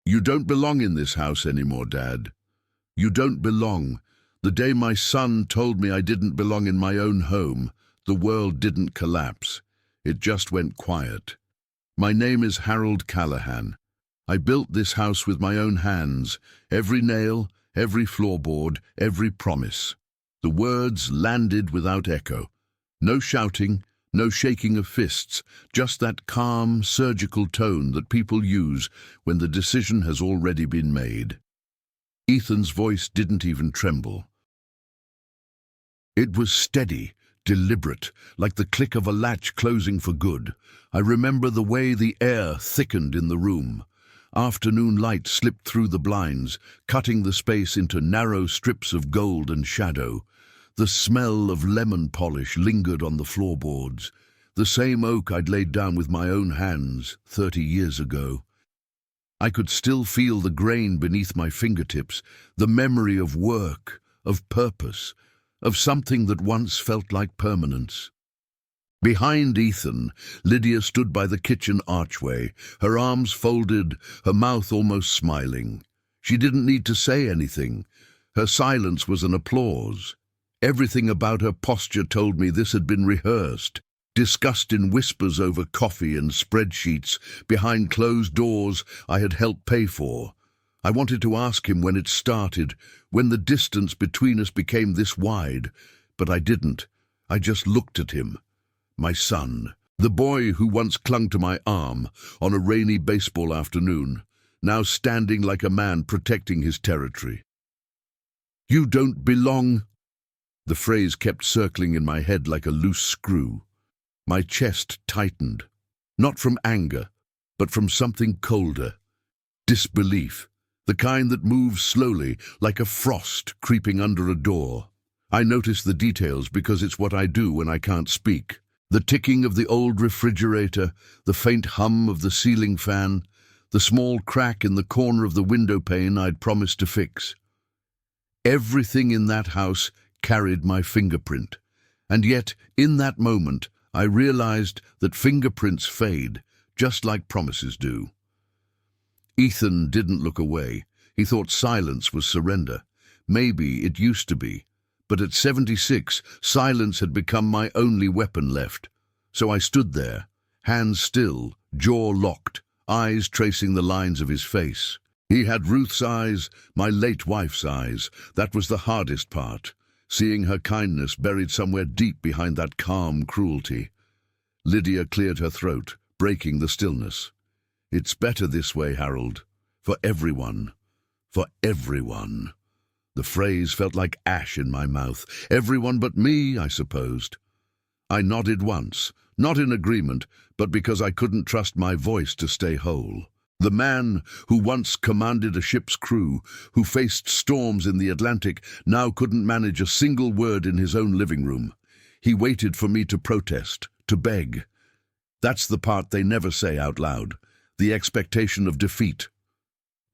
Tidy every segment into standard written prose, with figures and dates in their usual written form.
You don't belong in this house anymore, Dad. You don't belong. The day my son told me I didn't belong in my own home, the world didn't collapse. It just went quiet. My name is Harold Callahan. I built this house with my own hands, every nail, every floorboard, every promise. The words landed without echo. No shouting, no shaking of fists, just that calm, surgical tone that people use when the decision has already been made. Ethan's voice didn't even tremble. It was steady, deliberate, like the click of a latch closing for good. I remember the way the air thickened in the room. Afternoon light slipped through the blinds, cutting the space into narrow strips of gold and shadow. The smell of lemon polish lingered on the floorboards, the same oak I'd laid down with my own hands 30 years ago. I could still feel the grain beneath my fingertips, the memory of work, of purpose, of something that once felt like permanence. Behind Ethan, Lydia stood by the kitchen archway, her arms folded, her mouth almost smiling. She didn't need to say anything. Her silence was an applause. Everything about her posture told me this had been rehearsed, discussed in whispers over coffee and spreadsheets, behind closed doors I had helped pay for. I wanted to ask him when it started, when the distance between us became this wide, but I didn't. I just looked at him. My son, the boy who once clung to my arm on a rainy baseball afternoon, now standing like a man protecting his territory. You don't belong. The phrase kept circling in my head like a loose screw. My chest tightened, not from anger, but from something colder. Disbelief, the kind that moves slowly, like a frost creeping under a door. I notice the details because it's what I do when I can't speak. The ticking of the old refrigerator, the faint hum of the ceiling fan, the small crack in the corner of the window pane I'd promised to fix. Everything in that house carried my fingerprint, and yet, in that moment, I realized that fingerprints fade, just like promises do. Ethan didn't look away. He thought silence was surrender. Maybe it used to be. But at 76, silence had become my only weapon left. So I stood there, hands still, jaw locked, eyes tracing the lines of his face. He had Ruth's eyes, my late wife's eyes. That was the hardest part, seeing her kindness buried somewhere deep behind that calm cruelty. Lydia cleared her throat, breaking the stillness. It's better this way, Harold. For everyone. For everyone. The phrase felt like ash in my mouth. Everyone but me, I supposed. I nodded once, not in agreement, but because I couldn't trust my voice to stay whole. The man who once commanded a ship's crew, who faced storms in the Atlantic, now couldn't manage a single word in his own living room. He waited for me to protest, to beg. That's the part they never say out loud, the expectation of defeat.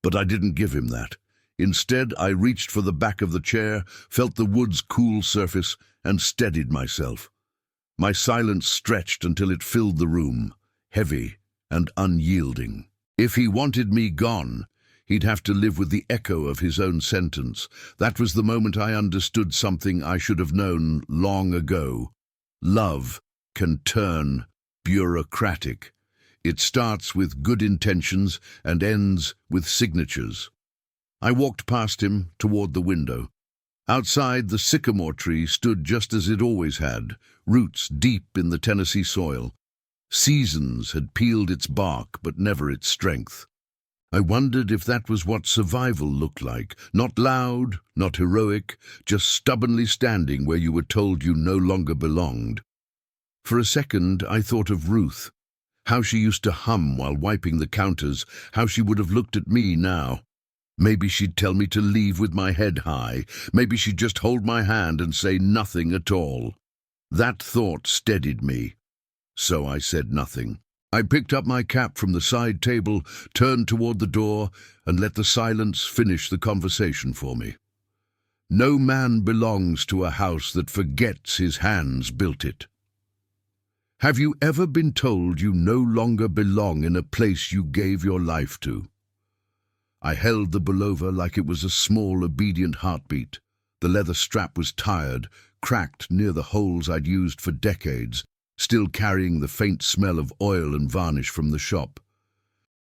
But I didn't give him that. Instead, I reached for the back of the chair, felt the wood's cool surface, and steadied myself. My silence stretched until it filled the room, heavy and unyielding. If he wanted me gone, he'd have to live with the echo of his own sentence. That was the moment I understood something I should have known long ago. Love can turn bureaucratic. It starts with good intentions and ends with signatures. I walked past him toward the window. Outside, the sycamore tree stood just as it always had, roots deep in the Tennessee soil. Seasons had peeled its bark, but never its strength. I wondered if that was what survival looked like, not loud, not heroic, just stubbornly standing where you were told you no longer belonged. For a second, I thought of Ruth, how she used to hum while wiping the counters, how she would have looked at me now. Maybe she'd tell me to leave with my head high. Maybe she'd just hold my hand and say nothing at all. That thought steadied me. So I said nothing. I picked up my cap from the side table, turned toward the door, and let the silence finish the conversation for me. No man belongs to a house that forgets his hands built it. Have you ever been told you no longer belong in a place you gave your life to? I held the pullover like it was a small, obedient heartbeat. The leather strap was tired, cracked near the holes I'd used for decades, still carrying the faint smell of oil and varnish from the shop.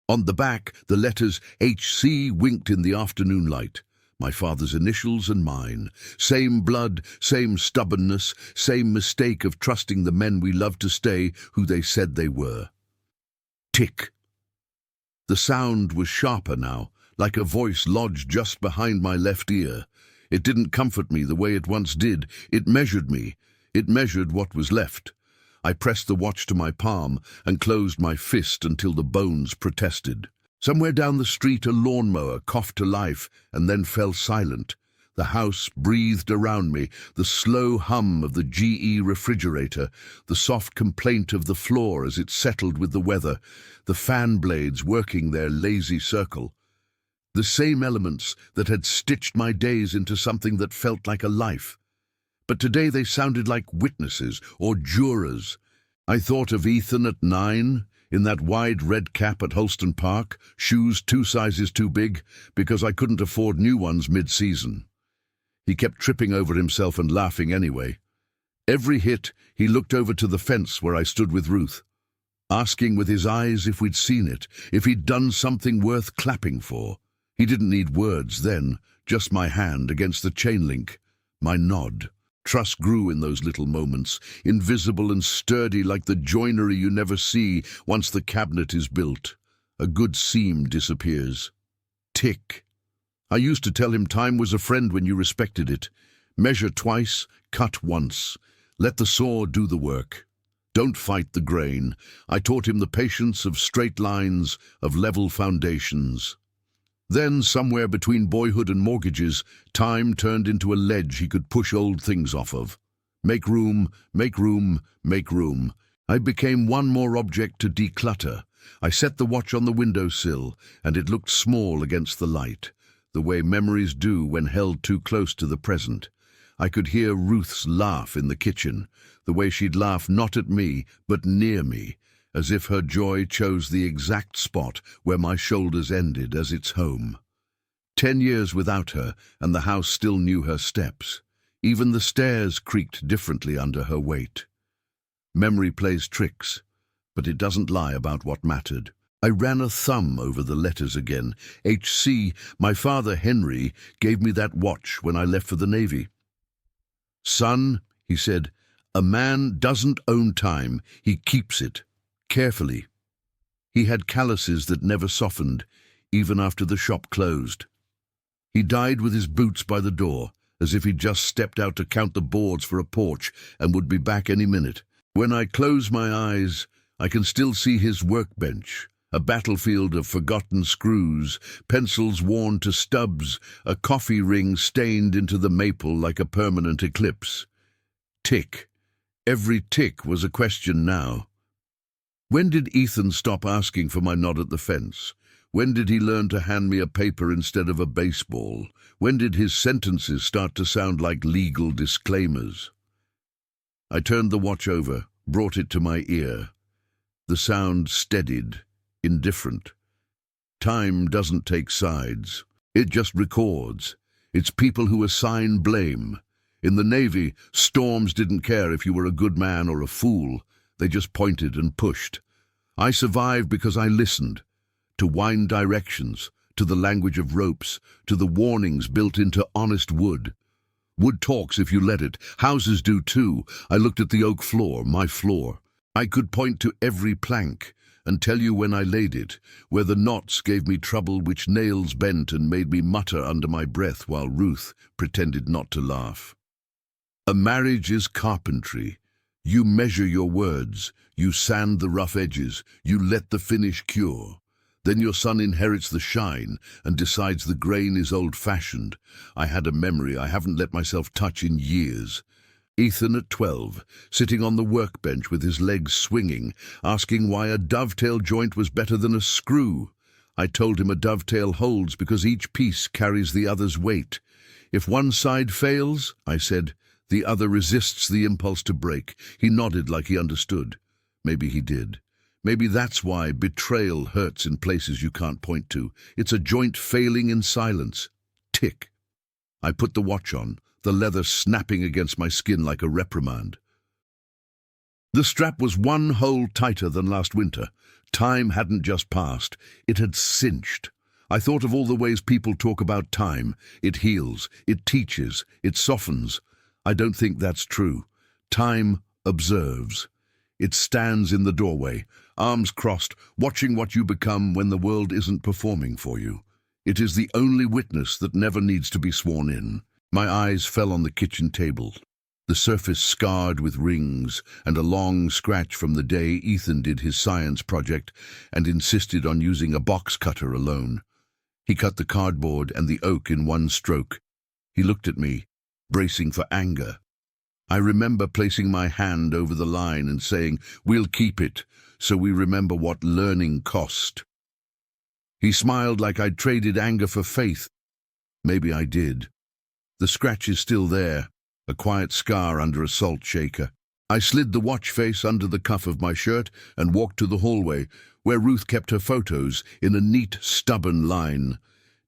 On the back, the letters HC winked in the afternoon light. My father's initials and mine. Same blood, same stubbornness, same mistake of trusting the men we loved to stay who they said they were. Tick. The sound was sharper now, like a voice lodged just behind my left ear. It didn't comfort me the way it once did. It measured me. It measured what was left. I pressed the watch to my palm and closed my fist until the bones protested. Somewhere down the street a lawnmower coughed to life and then fell silent. The house breathed around me, the slow hum of the GE refrigerator, the soft complaint of the floor as it settled with the weather, the fan blades working their lazy circle. The same elements that had stitched my days into something that felt like a life. But today they sounded like witnesses or jurors. I thought of Ethan at 9, in that wide red cap at Holston Park, shoes 2 sizes too big, because I couldn't afford new ones mid-season. He kept tripping over himself and laughing anyway. Every hit, he looked over to the fence where I stood with Ruth, asking with his eyes if we'd seen it, if he'd done something worth clapping for. He didn't need words then, just my hand against the chain link, my nod. Trust grew in those little moments, invisible and sturdy like the joinery you never see once the cabinet is built. A good seam disappears. Tick. I used to tell him time was a friend when you respected it. Measure twice, cut once. Let the saw do the work. Don't fight the grain. I taught him the patience of straight lines, of level foundations. Then, somewhere between boyhood and mortgages, time turned into a ledge he could push old things off of. Make room, make room, make room. I became one more object to declutter. I set the watch on the windowsill, and it looked small against the light, the way memories do when held too close to the present. I could hear Ruth's laugh in the kitchen, the way she'd laugh not at me, but near me, as if her joy chose the exact spot where my shoulders ended as its home. 10 years without her, and the house still knew her steps. Even the stairs creaked differently under her weight. Memory plays tricks, but it doesn't lie about what mattered. I ran a thumb over the letters again. HC, my father Henry, gave me that watch when I left for the Navy. Son, he said, a man doesn't own time, he keeps it. Carefully. He had calluses that never softened, even after the shop closed. He died with his boots by the door, as if he'd just stepped out to count the boards for a porch and would be back any minute. When I close my eyes, I can still see his workbench, a battlefield of forgotten screws, pencils worn to stubs, a coffee ring stained into the maple like a permanent eclipse. Tick. Every tick was a question now. When did Ethan stop asking for my nod at the fence? When did he learn to hand me a paper instead of a baseball? When did his sentences start to sound like legal disclaimers? I turned the watch over, brought it to my ear. The sound steadied, indifferent. Time doesn't take sides. It just records. It's people who assign blame. In the Navy, storms didn't care if you were a good man or a fool. They just pointed and pushed. I survived because I listened. To wind directions, to the language of ropes, to the warnings built into honest wood. Wood talks if you let it. Houses do too. I looked at the oak floor, my floor. I could point to every plank and tell you when I laid it, where the knots gave me trouble which nails bent and made me mutter under my breath while Ruth pretended not to laugh. A marriage is carpentry. You measure your words, you sand the rough edges, you let the finish cure. Then your son inherits the shine and decides the grain is old-fashioned. I had a memory I haven't let myself touch in years. Ethan at 12, sitting on the workbench with his legs swinging, asking why a dovetail joint was better than a screw. I told him a dovetail holds because each piece carries the other's weight. If one side fails, I said, the other resists the impulse to break. He nodded like he understood. Maybe he did. Maybe that's why betrayal hurts in places you can't point to. It's a joint failing in silence. Tick. I put the watch on, the leather snapping against my skin like a reprimand. The strap was one hole tighter than last winter. Time hadn't just passed, it had cinched. I thought of all the ways people talk about time. It heals, it teaches, it softens. I don't think that's true. Time observes. It stands in the doorway, arms crossed, watching what you become when the world isn't performing for you. It is the only witness that never needs to be sworn in. My eyes fell on the kitchen table, the surface scarred with rings and a long scratch from the day Ethan did his science project and insisted on using a box cutter alone. He cut the cardboard and the oak in one stroke. He looked at me, bracing for anger. I remember placing my hand over the line and saying, "We'll keep it, so we remember what learning cost." He smiled like I'd traded anger for faith. Maybe I did. The scratch is still there, a quiet scar under a salt shaker. I slid the watch face under the cuff of my shirt and walked to the hallway, where Ruth kept her photos in a neat, stubborn line.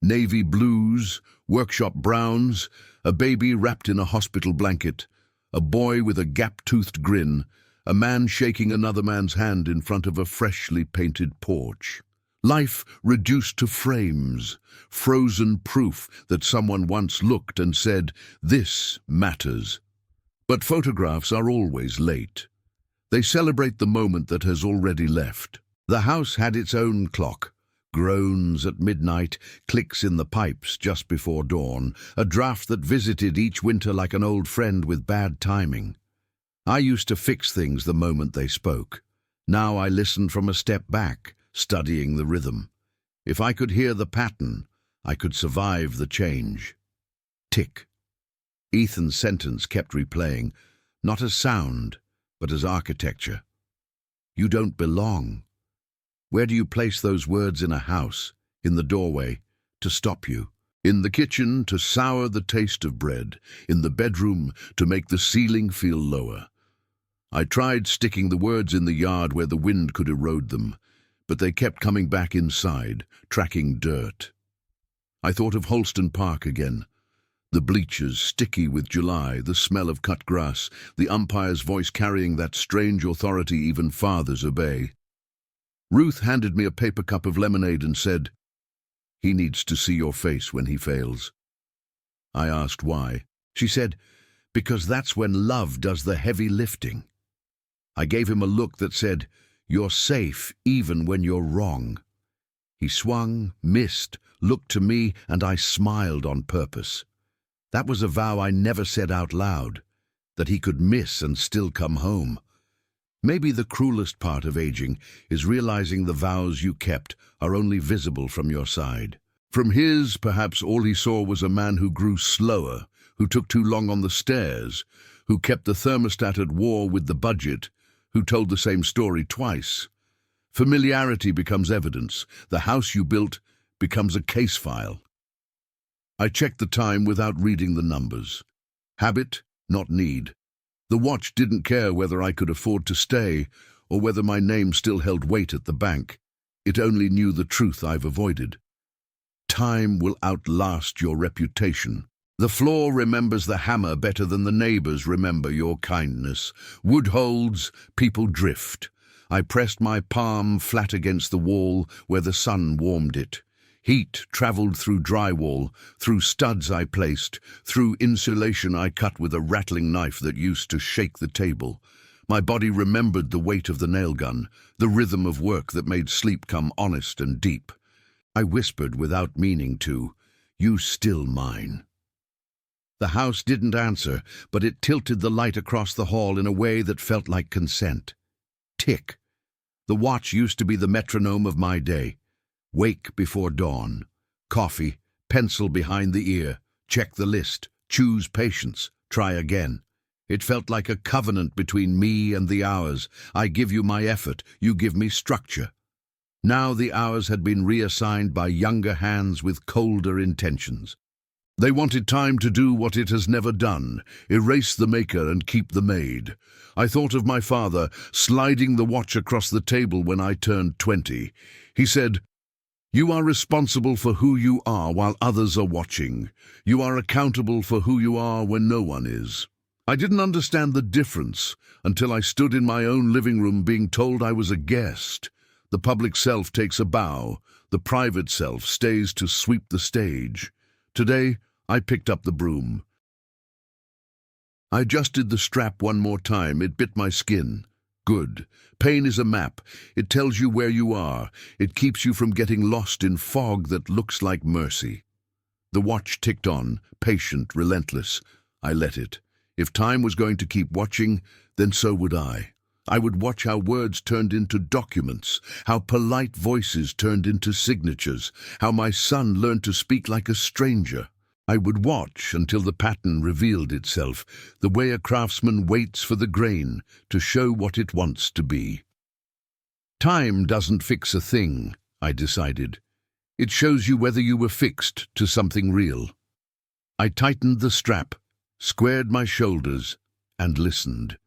Navy blues, workshop browns, a baby wrapped in a hospital blanket, a boy with a gap-toothed grin, a man shaking another man's hand in front of a freshly painted porch. Life reduced to frames, frozen proof that someone once looked and said, "This matters." But photographs are always late. They celebrate the moment that has already left. The house had its own clock. Groans at midnight, clicks in the pipes just before dawn, a draft that visited each winter like an old friend with bad timing. I used to fix things the moment they spoke. Now I listened from a step back, studying the rhythm. If I could hear the pattern, I could survive the change. Tick. Ethan's sentence kept replaying, not as sound, but as architecture. You don't belong. Where do you place those words in a house? In the doorway, to stop you. In the kitchen, to sour the taste of bread. In the bedroom, to make the ceiling feel lower. I tried sticking the words in the yard where the wind could erode them, but they kept coming back inside, tracking dirt. I thought of Holston Park again. The bleachers sticky with July, the smell of cut grass, the umpire's voice carrying that strange authority even fathers obey. Ruth handed me a paper cup of lemonade and said, "He needs to see your face when he fails." I asked why. She said, "Because that's when love does the heavy lifting." I gave him a look that said, "You're safe even when you're wrong." He swung, missed, looked to me, and I smiled on purpose. That was a vow I never said out loud, that he could miss and still come home. Maybe the cruelest part of aging is realizing the vows you kept are only visible from your side. From his, perhaps all he saw was a man who grew slower, who took too long on the stairs, who kept the thermostat at war with the budget, who told the same story twice. Familiarity becomes evidence. The house you built becomes a case file. I checked the time without reading the numbers. Habit, not need. The watch didn't care whether I could afford to stay or whether my name still held weight at the bank. It only knew the truth I've avoided. Time will outlast your reputation. The floor remembers the hammer better than the neighbors remember your kindness. Wood holds, people drift. I pressed my palm flat against the wall where the sun warmed it. Heat traveled through drywall, through studs I placed, through insulation I cut with a rattling knife that used to shake the table. My body remembered the weight of the nail gun, the rhythm of work that made sleep come honest and deep. I whispered without meaning to, "You still mine." The house didn't answer, but it tilted the light across the hall in a way that felt like consent. Tick. The watch used to be the metronome of my day. Wake before dawn. Coffee, pencil behind the ear, check the list, choose patience, try again. It felt like a covenant between me and the hours. I give you my effort, you give me structure. Now the hours had been reassigned by younger hands with colder intentions. They wanted time to do what it has never done, erase the maker and keep the made. I thought of my father sliding the watch across the table when I turned 20. He said, "You are responsible for who you are while others are watching. You are accountable for who you are when no one is." I didn't understand the difference until I stood in my own living room being told I was a guest. The public self takes a bow. The private self stays to sweep the stage. Today, I picked up the broom. I adjusted the strap one more time. It bit my skin. Good. Pain is a map. It tells you where you are. It keeps you from getting lost in fog that looks like mercy. The watch ticked on, patient, relentless. I let it. If time was going to keep watching, then so would I. I would watch how words turned into documents, how polite voices turned into signatures, how my son learned to speak like a stranger. I would watch until the pattern revealed itself, the way a craftsman waits for the grain to show what it wants to be. Time doesn't fix a thing, I decided. It shows you whether you were fixed to something real. I tightened the strap, squared my shoulders, and listened.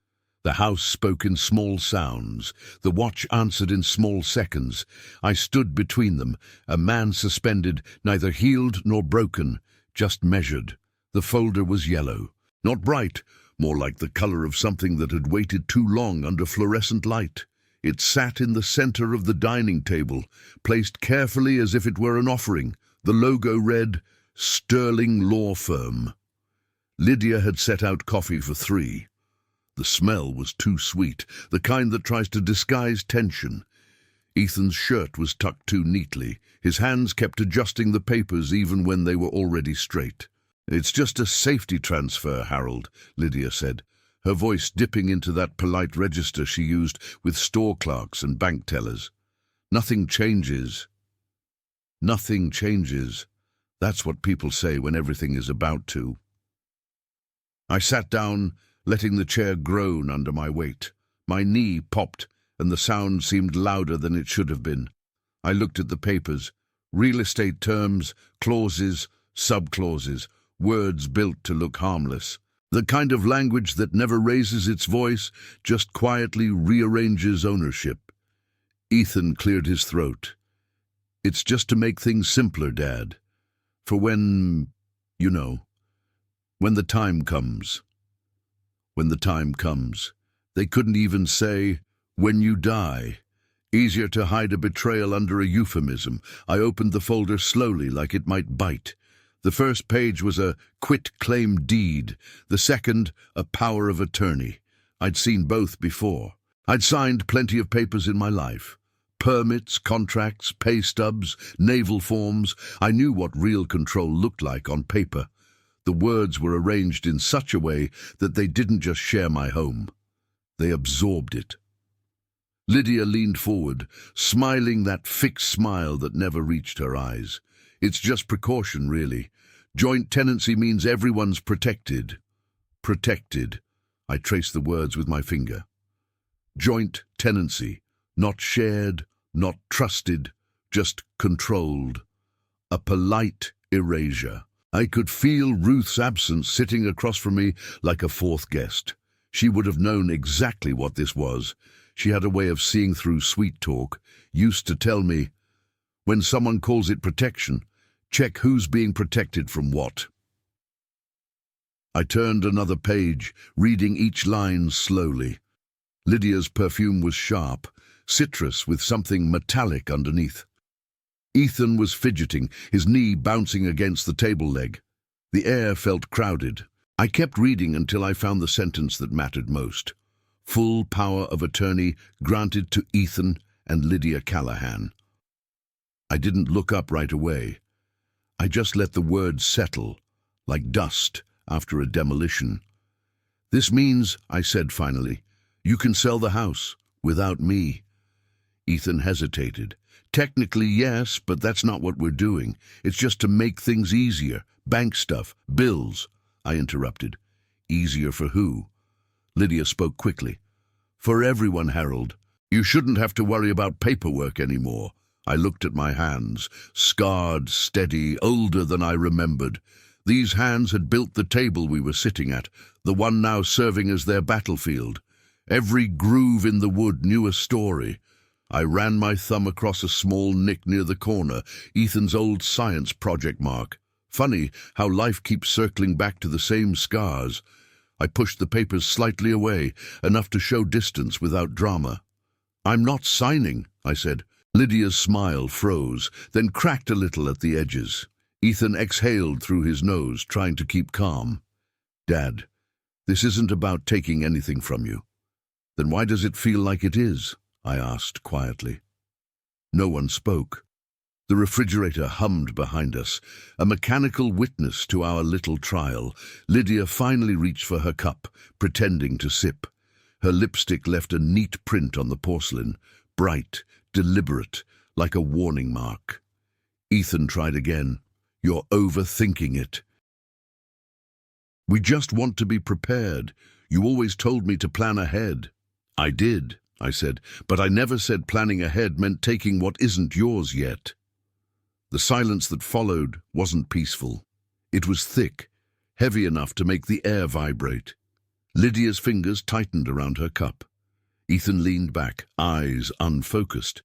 The house spoke in small sounds. The watch answered in small seconds. I stood between them, a man suspended, neither healed nor broken, just measured. The folder was yellow. Not bright, more like the color of something that had waited too long under fluorescent light. It sat in the center of the dining table, placed carefully as if it were an offering. The logo read, "Sterling Law Firm." Lydia had set out coffee for 3. The smell was too sweet, the kind that tries to disguise tension. Ethan's shirt was tucked too neatly. His hands kept adjusting the papers even when they were already straight. "It's just a safety transfer, Harold," Lydia said, her voice dipping into that polite register she used with store clerks and bank tellers. "Nothing changes." Nothing changes. That's what people say when everything is about to. I sat down, letting the chair groan under my weight. My knee popped, and the sound seemed louder than it should have been. I looked at the papers. Real estate terms, clauses, sub-clauses, words built to look harmless. The kind of language that never raises its voice, just quietly rearranges ownership. Ethan cleared his throat. "It's just to make things simpler, Dad. For when, when the time comes." When the time comes. They couldn't even say, "when you die." Easier to hide a betrayal under a euphemism. I opened the folder slowly, like it might bite. The first page was a quit-claim deed. The second, a power of attorney. I'd seen both before. I'd signed plenty of papers in my life. Permits, contracts, pay stubs, naval forms. I knew what real control looked like on paper. The words were arranged in such a way that they didn't just share my home. They absorbed it. Lydia leaned forward, smiling that fixed smile that never reached her eyes. "It's just precaution, really. Joint tenancy means everyone's protected." Protected. I traced the words with my finger. Joint tenancy. Not shared, not trusted, just controlled. A polite erasure. I could feel Ruth's absence sitting across from me like a fourth guest. She would have known exactly what this was. She had a way of seeing through sweet talk, used to tell me, "When someone calls it protection, check who's being protected from what." I turned another page, reading each line slowly. Lydia's perfume was sharp, citrus with something metallic underneath. Ethan was fidgeting, his knee bouncing against the table leg. The air felt crowded. I kept reading until I found the sentence that mattered most. Full power of attorney granted to Ethan and Lydia Callahan. I didn't look up right away. I just let the words settle, like dust after a demolition. "This means," I said finally, "you can sell the house without me." Ethan hesitated. "Technically, yes, but that's not what we're doing. It's just to make things easier. Bank stuff, bills." I interrupted. "Easier for who?" Lydia spoke quickly. "For everyone, Harold. You shouldn't have to worry about paperwork anymore." I looked at my hands, scarred, steady, older than I remembered. These hands had built the table we were sitting at, the one now serving as their battlefield. Every groove in the wood knew a story. I ran my thumb across a small nick near the corner, Ethan's old science project mark. Funny how life keeps circling back to the same scars. I pushed the papers slightly away, enough to show distance without drama. "I'm not signing," I said. Lydia's smile froze, then cracked a little at the edges. Ethan exhaled through his nose, trying to keep calm. "Dad, this isn't about taking anything from you." "Then why does it feel like it is?" I asked quietly. No one spoke. The refrigerator hummed behind us, a mechanical witness to our little trial. Lydia finally reached for her cup, pretending to sip. Her lipstick left a neat print on the porcelain, bright, deliberate, like a warning mark. Ethan tried again. "You're overthinking it." "We just want to be prepared. You always told me to plan ahead." "I did," I said, "but I never said planning ahead meant taking what isn't yours yet." The silence that followed wasn't peaceful. It was thick, heavy enough to make the air vibrate. Lydia's fingers tightened around her cup. Ethan leaned back, eyes unfocused.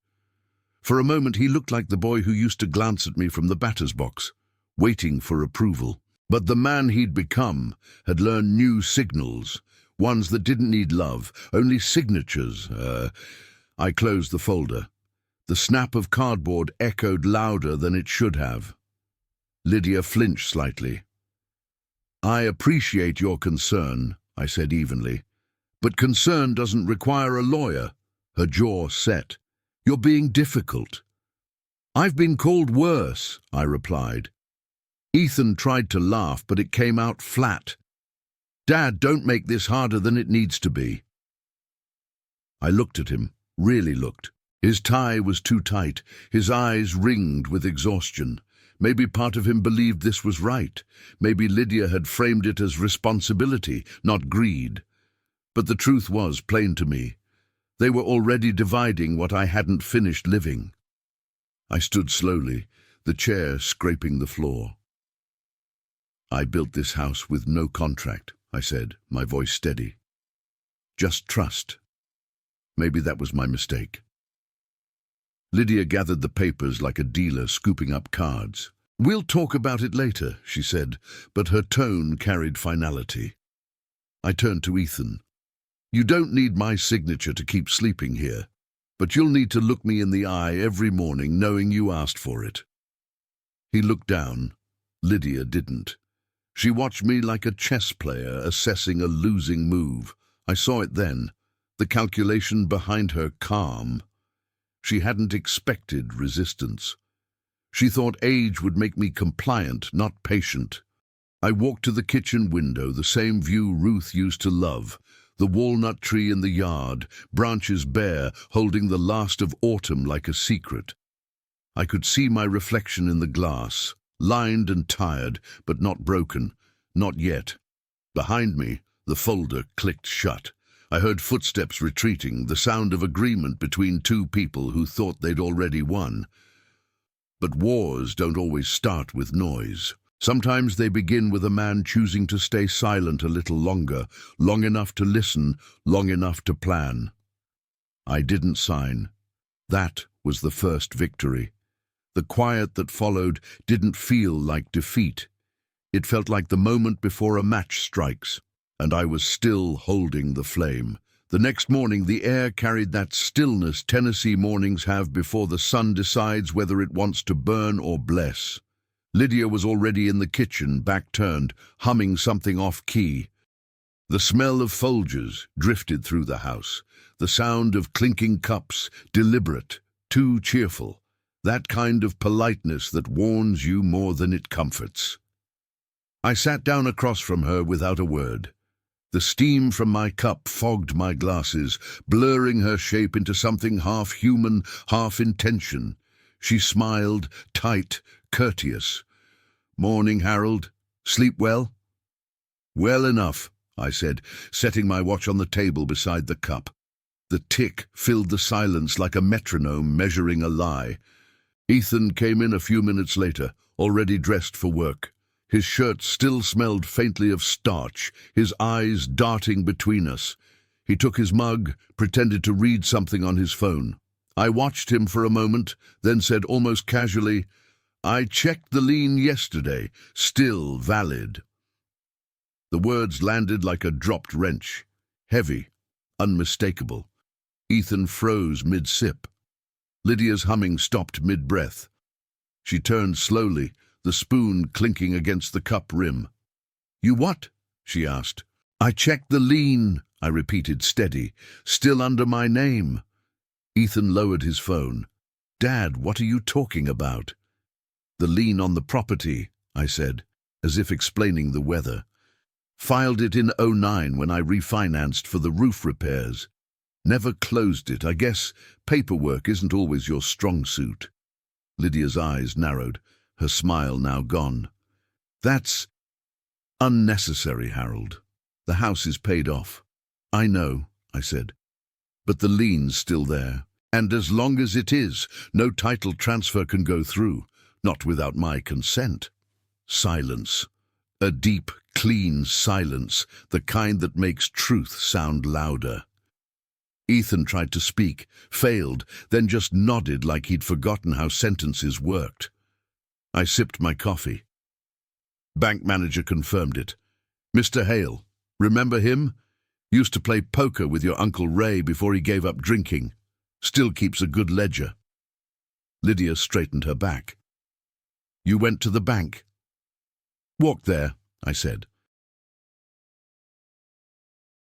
For a moment he looked like the boy who used to glance at me from the batter's box, waiting for approval. But the man he'd become had learned new signals, ones that didn't need love, only signatures. I closed the folder. The snap of cardboard echoed louder than it should have. Lydia flinched slightly. "I appreciate your concern," I said evenly. "But concern doesn't require a lawyer." Her jaw set. "You're being difficult." "I've been called worse," I replied. Ethan tried to laugh, but it came out flat. "Dad, don't make this harder than it needs to be." I looked at him, really looked. His tie was too tight, his eyes ringed with exhaustion. Maybe part of him believed this was right. Maybe Lydia had framed it as responsibility, not greed. But the truth was plain to me. They were already dividing what I hadn't finished living. I stood slowly, the chair scraping the floor. "I built this house with no contract," I said, my voice steady. "Just trust." Maybe that was my mistake. Lydia gathered the papers like a dealer scooping up cards. "We'll talk about it later," she said, but her tone carried finality. I turned to Ethan. "You don't need my signature to keep sleeping here, but you'll need to look me in the eye every morning knowing you asked for it." He looked down. Lydia didn't. She watched me like a chess player assessing a losing move. I saw it then, the calculation behind her calm. She hadn't expected resistance. She thought age would make me compliant, not patient. I walked to the kitchen window, the same view Ruth used to love. The walnut tree in the yard, branches bare, holding the last of autumn like a secret. I could see my reflection in the glass, lined and tired, but not broken, not yet. Behind me, the folder clicked shut. I heard footsteps retreating, the sound of agreement between two people who thought they'd already won. But wars don't always start with noise. Sometimes they begin with a man choosing to stay silent a little longer, long enough to listen, long enough to plan. I didn't sign. That was the first victory. The quiet that followed didn't feel like defeat. It felt like the moment before a match strikes, and I was still holding the flame. The next morning the air carried that stillness Tennessee mornings have before the sun decides whether it wants to burn or bless. Lydia was already in the kitchen, back turned, humming something off-key. The smell of Folgers drifted through the house, the sound of clinking cups, deliberate, too cheerful, that kind of politeness that warns you more than it comforts. I sat down across from her without a word. The steam from my cup fogged my glasses, blurring her shape into something half human, half intention. She smiled, tight, courteous. "Morning, Harold. Sleep well?" "Well enough," I said, setting my watch on the table beside the cup. The tick filled the silence like a metronome measuring a lie. Ethan came in a few minutes later, already dressed for work. His shirt still smelled faintly of starch, his eyes darting between us. He took his mug, pretended to read something on his phone. I watched him for a moment, then said almost casually, "I checked the lien yesterday. Still valid." The words landed like a dropped wrench. Heavy, unmistakable. Ethan froze mid-sip. Lydia's humming stopped mid-breath. She turned slowly, the spoon clinking against the cup rim. "You what?" she asked. "I checked the lien," I repeated, steady. "Still under my name." Ethan lowered his phone. "Dad, what are you talking about?" "The lien on the property," I said, as if explaining the weather. "Filed it in '09 when I refinanced for the roof repairs. Never closed it. I guess paperwork isn't always your strong suit." Lydia's eyes narrowed, her smile now gone. "That's unnecessary, Harold. The house is paid off." "I know," I said, "but the lien's still there. And as long as it is, no title transfer can go through, not without my consent." Silence. A deep, clean silence, the kind that makes truth sound louder. Ethan tried to speak, failed, then just nodded like he'd forgotten how sentences worked. I sipped my coffee. Bank manager confirmed it. "Mr. Hale, remember him? Used to play poker with your Uncle Ray before he gave up drinking. Still keeps a good ledger." Lydia straightened her back. "You went to the bank?" "Walked there," I said.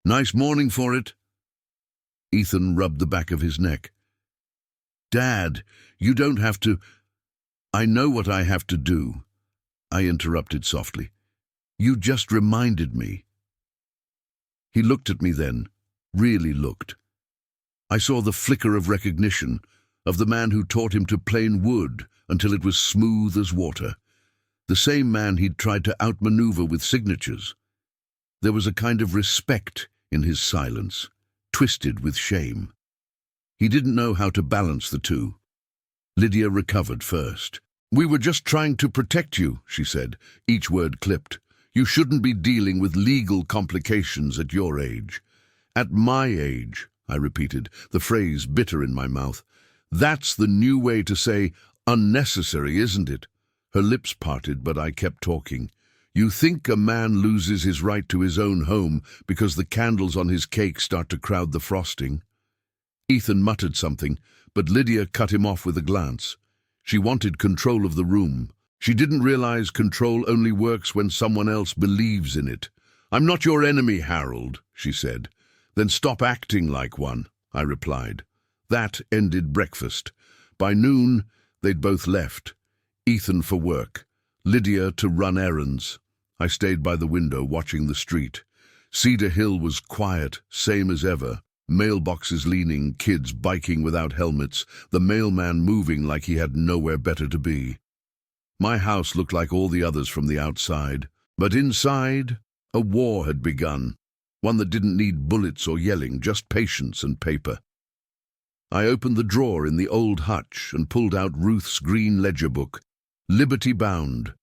"Nice morning for it." Ethan rubbed the back of his neck. "Dad, you don't have to—" "I know what I have to do," I interrupted softly. "You just reminded me." He looked at me then, really looked. I saw the flicker of recognition, of the man who taught him to plane wood until it was smooth as water. The same man he'd tried to outmaneuver with signatures. There was a kind of respect in his silence, twisted with shame. He didn't know how to balance the two. Lydia recovered first. "We were just trying to protect you," she said, each word clipped. "You shouldn't be dealing with legal complications at your age." "At my age," I repeated, the phrase bitter in my mouth. "That's the new way to say unnecessary, isn't it?" Her lips parted, but I kept talking. "You think a man loses his right to his own home because the candles on his cake start to crowd the frosting?" Ethan muttered something, but Lydia cut him off with a glance. She wanted control of the room. She didn't realize control only works when someone else believes in it. "I'm not your enemy, Harold," she said. "Then stop acting like one," I replied. That ended breakfast. By noon, they'd both left. Ethan for work, Lydia to run errands. I stayed by the window watching the street. Cedar Hill was quiet, same as ever. Mailboxes leaning, kids biking without helmets, the mailman moving like he had nowhere better to be. My house looked like all the others from the outside, but inside, a war had begun. One that didn't need bullets or yelling, just patience and paper. I opened the drawer in the old hutch and pulled out Ruth's green ledger book, Liberty Bound,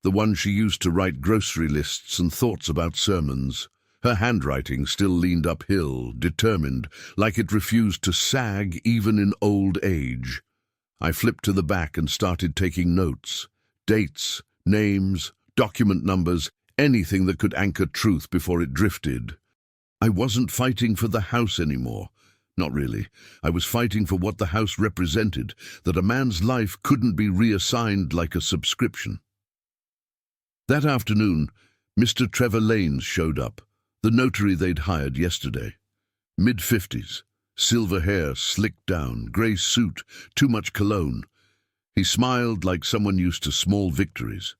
the one she used to write grocery lists and thoughts about sermons. Her handwriting still leaned uphill, determined, like it refused to sag even in old age. I flipped to the back and started taking notes. Dates, names, document numbers, anything that could anchor truth before it drifted. I wasn't fighting for the house anymore. Not really. I was fighting for what the house represented, that a man's life couldn't be reassigned like a subscription. That afternoon, Mr. Trevor Lanes showed up, the notary they'd hired yesterday. Mid-50s, silver hair slicked down, grey suit, too much cologne. He smiled like someone used to small victories.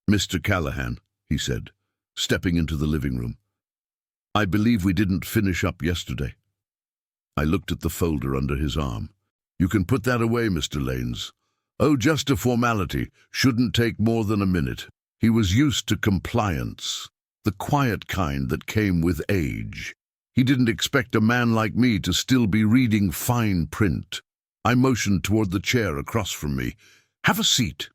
"Mr. Callahan," he said, stepping into the living room. "I believe we didn't finish up yesterday." I looked at the folder under his arm. "You can put that away, Mr. Lanes." "Oh, just a formality. Shouldn't take more than a minute." He was used to compliance, the quiet kind that came with age. He didn't expect a man like me to still be reading fine print. I motioned toward the chair across from me. "Have a seat."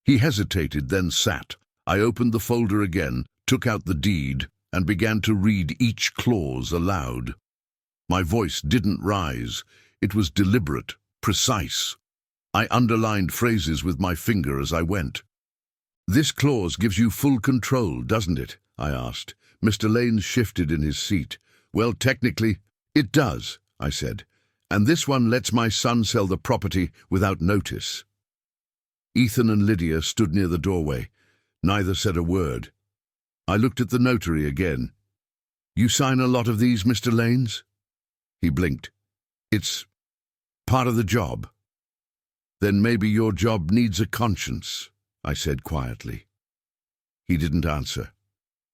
He hesitated, then sat. I opened the folder again, took out the deed, and began to read each clause aloud. My voice didn't rise. It was deliberate, precise. I underlined phrases with my finger as I went. "This clause gives you full control, doesn't it?" I asked. Mr. Lanes shifted in his seat. "Well, technically, it does," I said. "And this one lets my son sell the property without notice." Ethan and Lydia stood near the doorway. Neither said a word. I looked at the notary again. "You sign a lot of these, Mr. Lanes?" He blinked. "It's part of the job." "Then maybe your job needs a conscience," I said quietly. He didn't answer.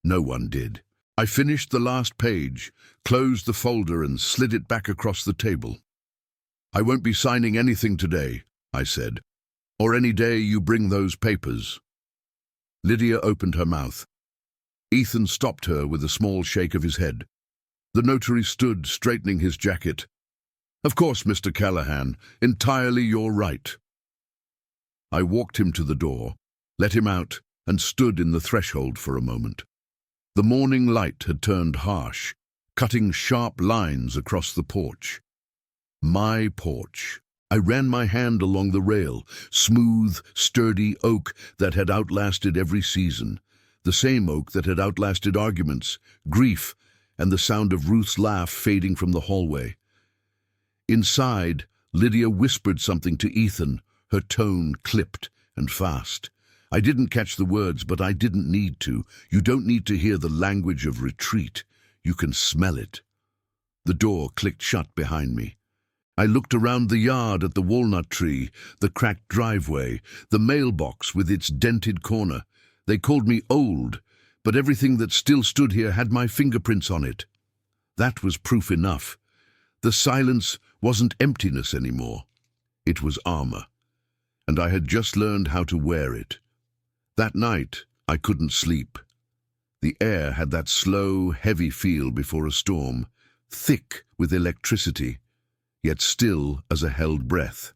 No one did. I finished the last page, closed the folder and slid it back across the table. "I won't be signing anything today," I said, "or any day you bring those papers." Lydia opened her mouth. Ethan stopped her with a small shake of his head. The notary stood, straightening his jacket. "Of course, Mr. Callahan, entirely your right." I walked him to the door, let him out, and stood in the threshold for a moment. The morning light had turned harsh, cutting sharp lines across the porch. My porch. I ran my hand along the rail, smooth, sturdy oak that had outlasted every season, the same oak that had outlasted arguments, grief, and the sound of Ruth's laugh fading from the hallway. Inside, Lydia whispered something to Ethan, her tone clipped and fast. I didn't catch the words, but I didn't need to. You don't need to hear the language of retreat. You can smell it. The door clicked shut behind me. I looked around the yard at the walnut tree, the cracked driveway, the mailbox with its dented corner. They called me old, but everything that still stood here had my fingerprints on it. That was proof enough. The silence wasn't emptiness anymore. It was armor, and I had just learned how to wear it. That night, I couldn't sleep. The air had that slow, heavy feel before a storm, thick with electricity, yet still as a held breath.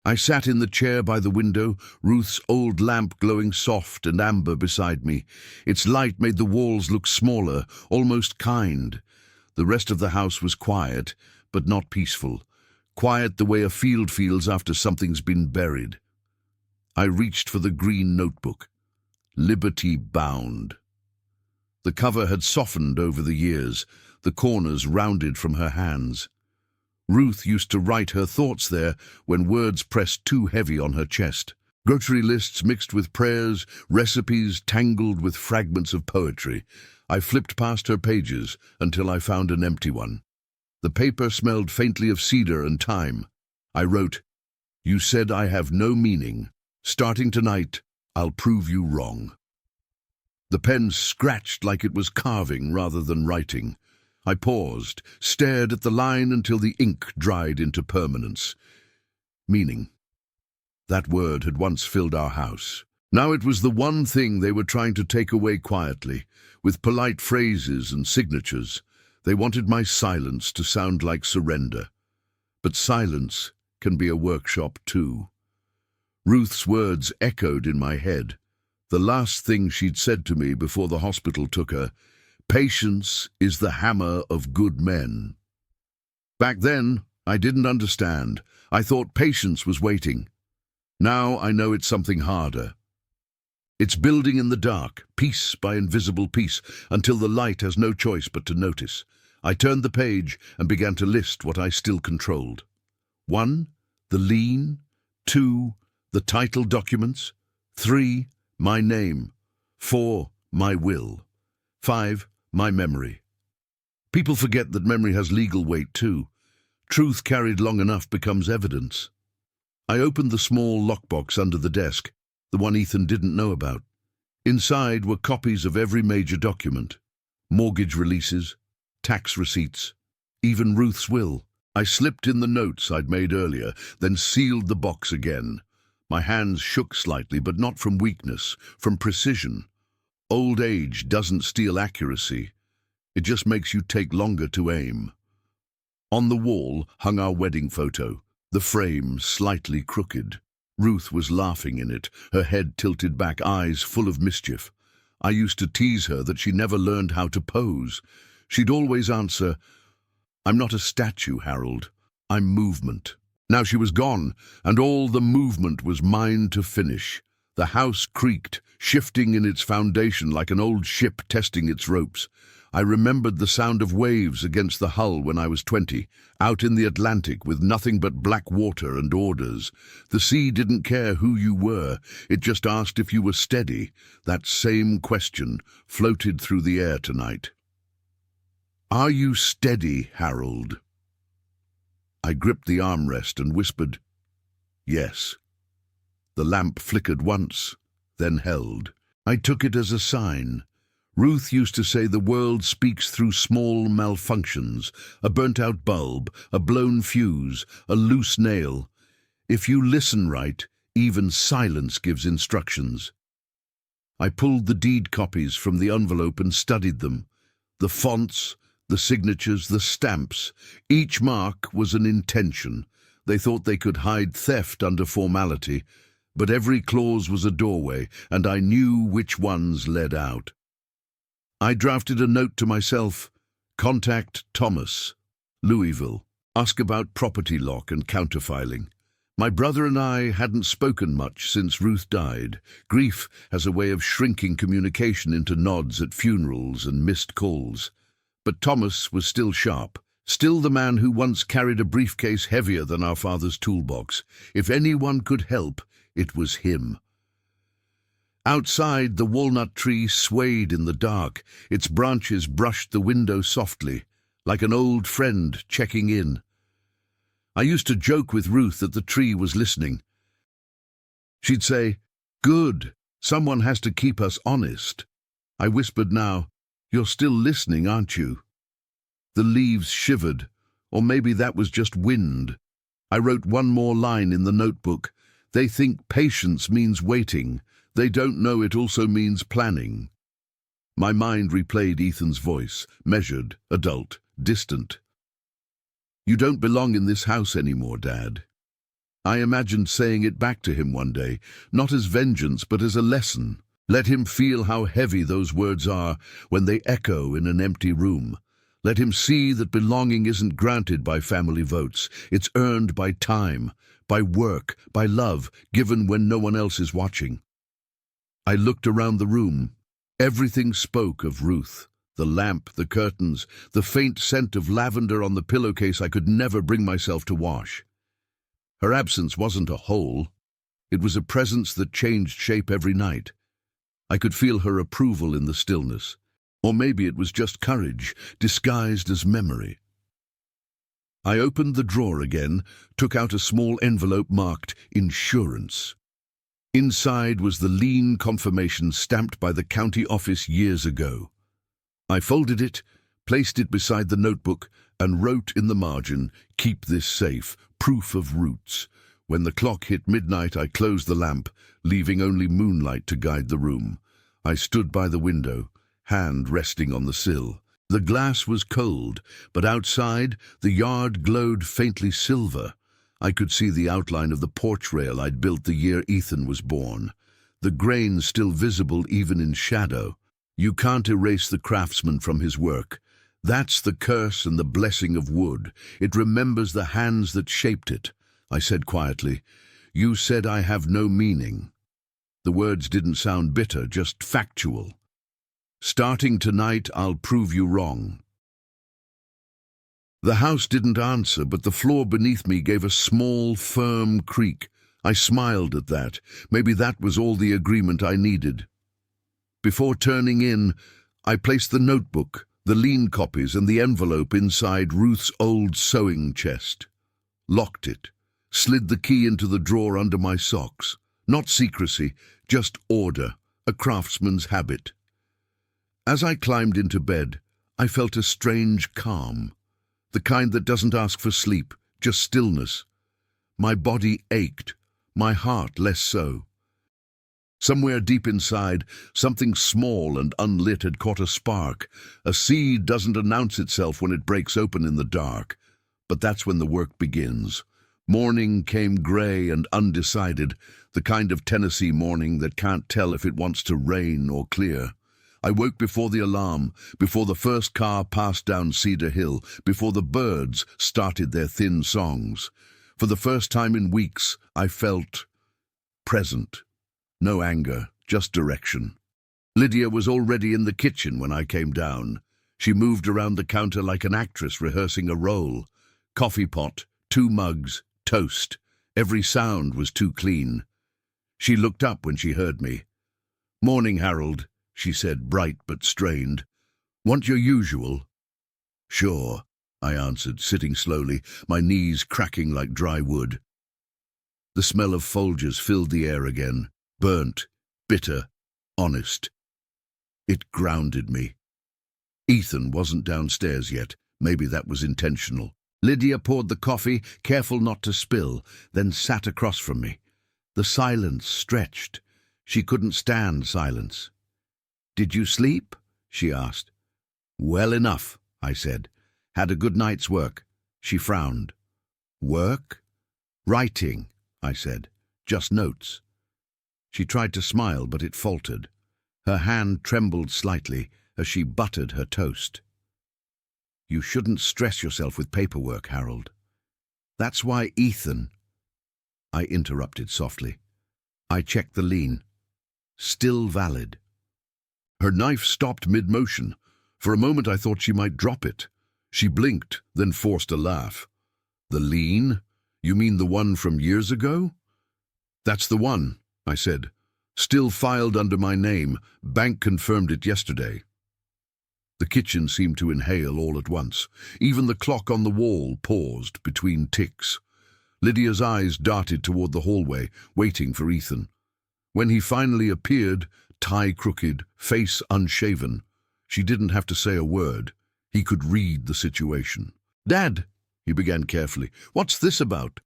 I sat in the chair by the window, Ruth's old lamp glowing soft and amber beside me. Its light made the walls look smaller, almost kind. The rest of the house was quiet, but not peaceful. Quiet the way a field feels after something's been buried. I reached for the green notebook. Liberty Bound. The cover had softened over the years, the corners rounded from her hands. Ruth used to write her thoughts there when words pressed too heavy on her chest. Grocery lists mixed with prayers, recipes tangled with fragments of poetry. I flipped past her pages until I found an empty one. The paper smelled faintly of cedar and thyme. I wrote, "You said I have no meaning. Starting tonight, I'll prove you wrong." The pen scratched like it was carving rather than writing. I paused, stared at the line until the ink dried into permanence. Meaning. That word had once filled our house. Now it was the one thing they were trying to take away quietly, with polite phrases and signatures. They wanted my silence to sound like surrender. But silence can be a workshop too. Ruth's words echoed in my head. The last thing she'd said to me before the hospital took her, "Patience is the hammer of good men." Back then, I didn't understand. I thought patience was waiting. Now I know it's something harder. It's building in the dark, piece by invisible piece, until the light has no choice but to notice. I turned the page and began to list what I still controlled. 1. The lien. 2. The title documents. 3. My name. 4. My will. 5. My memory. People forget that memory has legal weight too. Truth carried long enough becomes evidence. I opened the small lockbox under the desk, the one Ethan didn't know about. Inside were copies of every major document. Mortgage releases, tax receipts, even Ruth's will. I slipped in the notes I'd made earlier, then sealed the box again. My hands shook slightly, but not from weakness, from precision. Old age doesn't steal accuracy. It just makes you take longer to aim. On the wall hung our wedding photo, the frame slightly crooked. Ruth was laughing in it, her head tilted back, eyes full of mischief. I used to tease her that she never learned how to pose. She'd always answer, "I'm not a statue, Harold. I'm movement." Now she was gone, and all the movement was mine to finish. The house creaked, shifting in its foundation like an old ship testing its ropes. I remembered the sound of waves against the hull when I was 20, out in the Atlantic with nothing but black water and orders. The sea didn't care who you were, it just asked if you were steady. That same question floated through the air tonight. "Are you steady, Harold?" I gripped the armrest and whispered, "Yes." The lamp flickered once, then held. I took it as a sign. Ruth used to say the world speaks through small malfunctions, a burnt-out bulb, a blown fuse, a loose nail. If you listen right, even silence gives instructions. I pulled the deed copies from the envelope and studied them. The fonts, the signatures, the stamps. Each mark was an intention. They thought they could hide theft under formality, but every clause was a doorway, and I knew which ones led out. I drafted a note to myself: "Contact Thomas, Louisville. Ask about property lock and counterfiling." My brother and I hadn't spoken much since Ruth died. Grief has a way of shrinking communication into nods at funerals and missed calls. But Thomas was still sharp, still the man who once carried a briefcase heavier than our father's toolbox. If anyone could help, it was him. Outside, the walnut tree swayed in the dark. Its branches brushed the window softly, like an old friend checking in. I used to joke with Ruth that the tree was listening. She'd say, "Good, someone has to keep us honest." I whispered now, "You're still listening, aren't you?" The leaves shivered, or maybe that was just wind. I wrote one more line in the notebook. "They think patience means waiting. They don't know it also means planning." My mind replayed Ethan's voice, measured, adult, distant. "You don't belong in this house anymore, Dad." I imagined saying it back to him one day, not as vengeance but as a lesson. Let him feel how heavy those words are when they echo in an empty room. Let him see that belonging isn't granted by family votes. It's earned by time, by work, by love, given when no one else is watching. I looked around the room. Everything spoke of Ruth. The lamp, the curtains, the faint scent of lavender on the pillowcase I could never bring myself to wash. Her absence wasn't a hole. It was a presence that changed shape every night. I could feel her approval in the stillness. Or maybe it was just courage, disguised as memory. I opened the drawer again, took out a small envelope marked "Insurance." Inside was the lien confirmation stamped by the county office years ago. I folded it, placed it beside the notebook, and wrote in the margin, "Keep this safe, proof of roots." When the clock hit midnight, I closed the lamp, leaving only moonlight to guide the room. I stood by the window, hand resting on the sill. The glass was cold, but outside, the yard glowed faintly silver. I could see the outline of the porch rail I'd built the year Ethan was born. The grain still visible even in shadow. You can't erase the craftsman from his work. That's the curse and the blessing of wood. It remembers the hands that shaped it. I said quietly, "You said I have no meaning." The words didn't sound bitter, just factual. "Starting tonight, I'll prove you wrong." The house didn't answer, but the floor beneath me gave a small, firm creak. I smiled at that. Maybe that was all the agreement I needed. Before turning in, I placed the notebook, the lien copies, and the envelope inside Ruth's old sewing chest. Locked it. Slid the key into the drawer under my socks. Not secrecy, just order, a craftsman's habit. As I climbed into bed, I felt a strange calm. The kind that doesn't ask for sleep, just stillness. My body ached, my heart less so. Somewhere deep inside, something small and unlit had caught a spark. A seed doesn't announce itself when it breaks open in the dark, but that's when the work begins. Morning came grey and undecided, the kind of Tennessee morning that can't tell if it wants to rain or clear. I woke before the alarm, before the first car passed down Cedar Hill, before the birds started their thin songs. For the first time in weeks, I felt present. No anger, just direction. Lydia was already in the kitchen when I came down. She moved around the counter like an actress rehearsing a role. Coffee pot, 2 mugs, toast. Every sound was too clean. She looked up when she heard me. "Morning, Harold," she said, bright but strained. "Want your usual?" "Sure," I answered, sitting slowly, my knees cracking like dry wood. The smell of Folgers filled the air again, burnt, bitter, honest. It grounded me. Ethan wasn't downstairs yet. Maybe that was intentional. Lydia poured the coffee, careful not to spill, then sat across from me. The silence stretched. She couldn't stand silence. "Did you sleep?" she asked. "Well enough," I said. "Had a good night's work." She frowned. "Work?" "Writing," I said. "Just notes." She tried to smile, but it faltered. Her hand trembled slightly as she buttered her toast. "You shouldn't stress yourself with paperwork, Harold. That's why Ethan—" I interrupted softly. I checked the lien. Still valid. Her knife stopped mid-motion. For a moment I thought she might drop it. She blinked, then forced a laugh. "The lien? You mean the one from years ago?" "That's the one," I said. "Still filed under my name. Bank confirmed it yesterday." The kitchen seemed to inhale all at once. Even the clock on the wall paused between ticks. Lydia's eyes darted toward the hallway, waiting for Ethan. When he finally appeared, tie crooked, face unshaven, she didn't have to say a word. He could read the situation. "Dad," he began carefully, "what's this about?"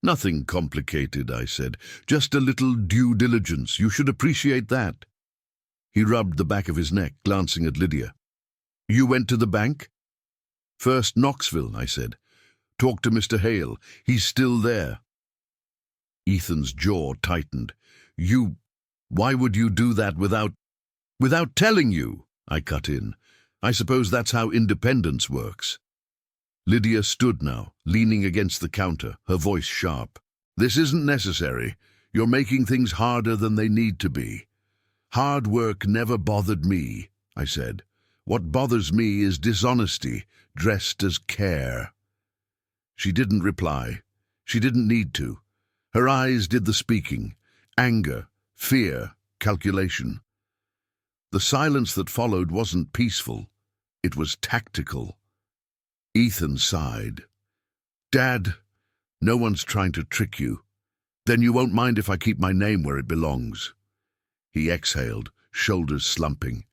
"Nothing complicated," I said. "Just a little due diligence. You should appreciate that." He rubbed the back of his neck, glancing at Lydia. "You went to the bank?" "First Knoxville," I said. "Talk to Mr. Hale. He's still there." Ethan's jaw tightened. Why would you do that without telling you?" I cut in. "I suppose that's how independence works." Lydia stood now, leaning against the counter, her voice sharp. "This isn't necessary. You're making things harder than they need to be." "Hard work never bothered me," I said. "What bothers me is dishonesty, dressed as care." She didn't reply. She didn't need to. Her eyes did the speaking. Anger, fear, calculation. The silence that followed wasn't peaceful. It was tactical. Ethan sighed. "Dad, no one's trying to trick you. Then you won't mind if I keep my name where it belongs." He exhaled, shoulders slumping.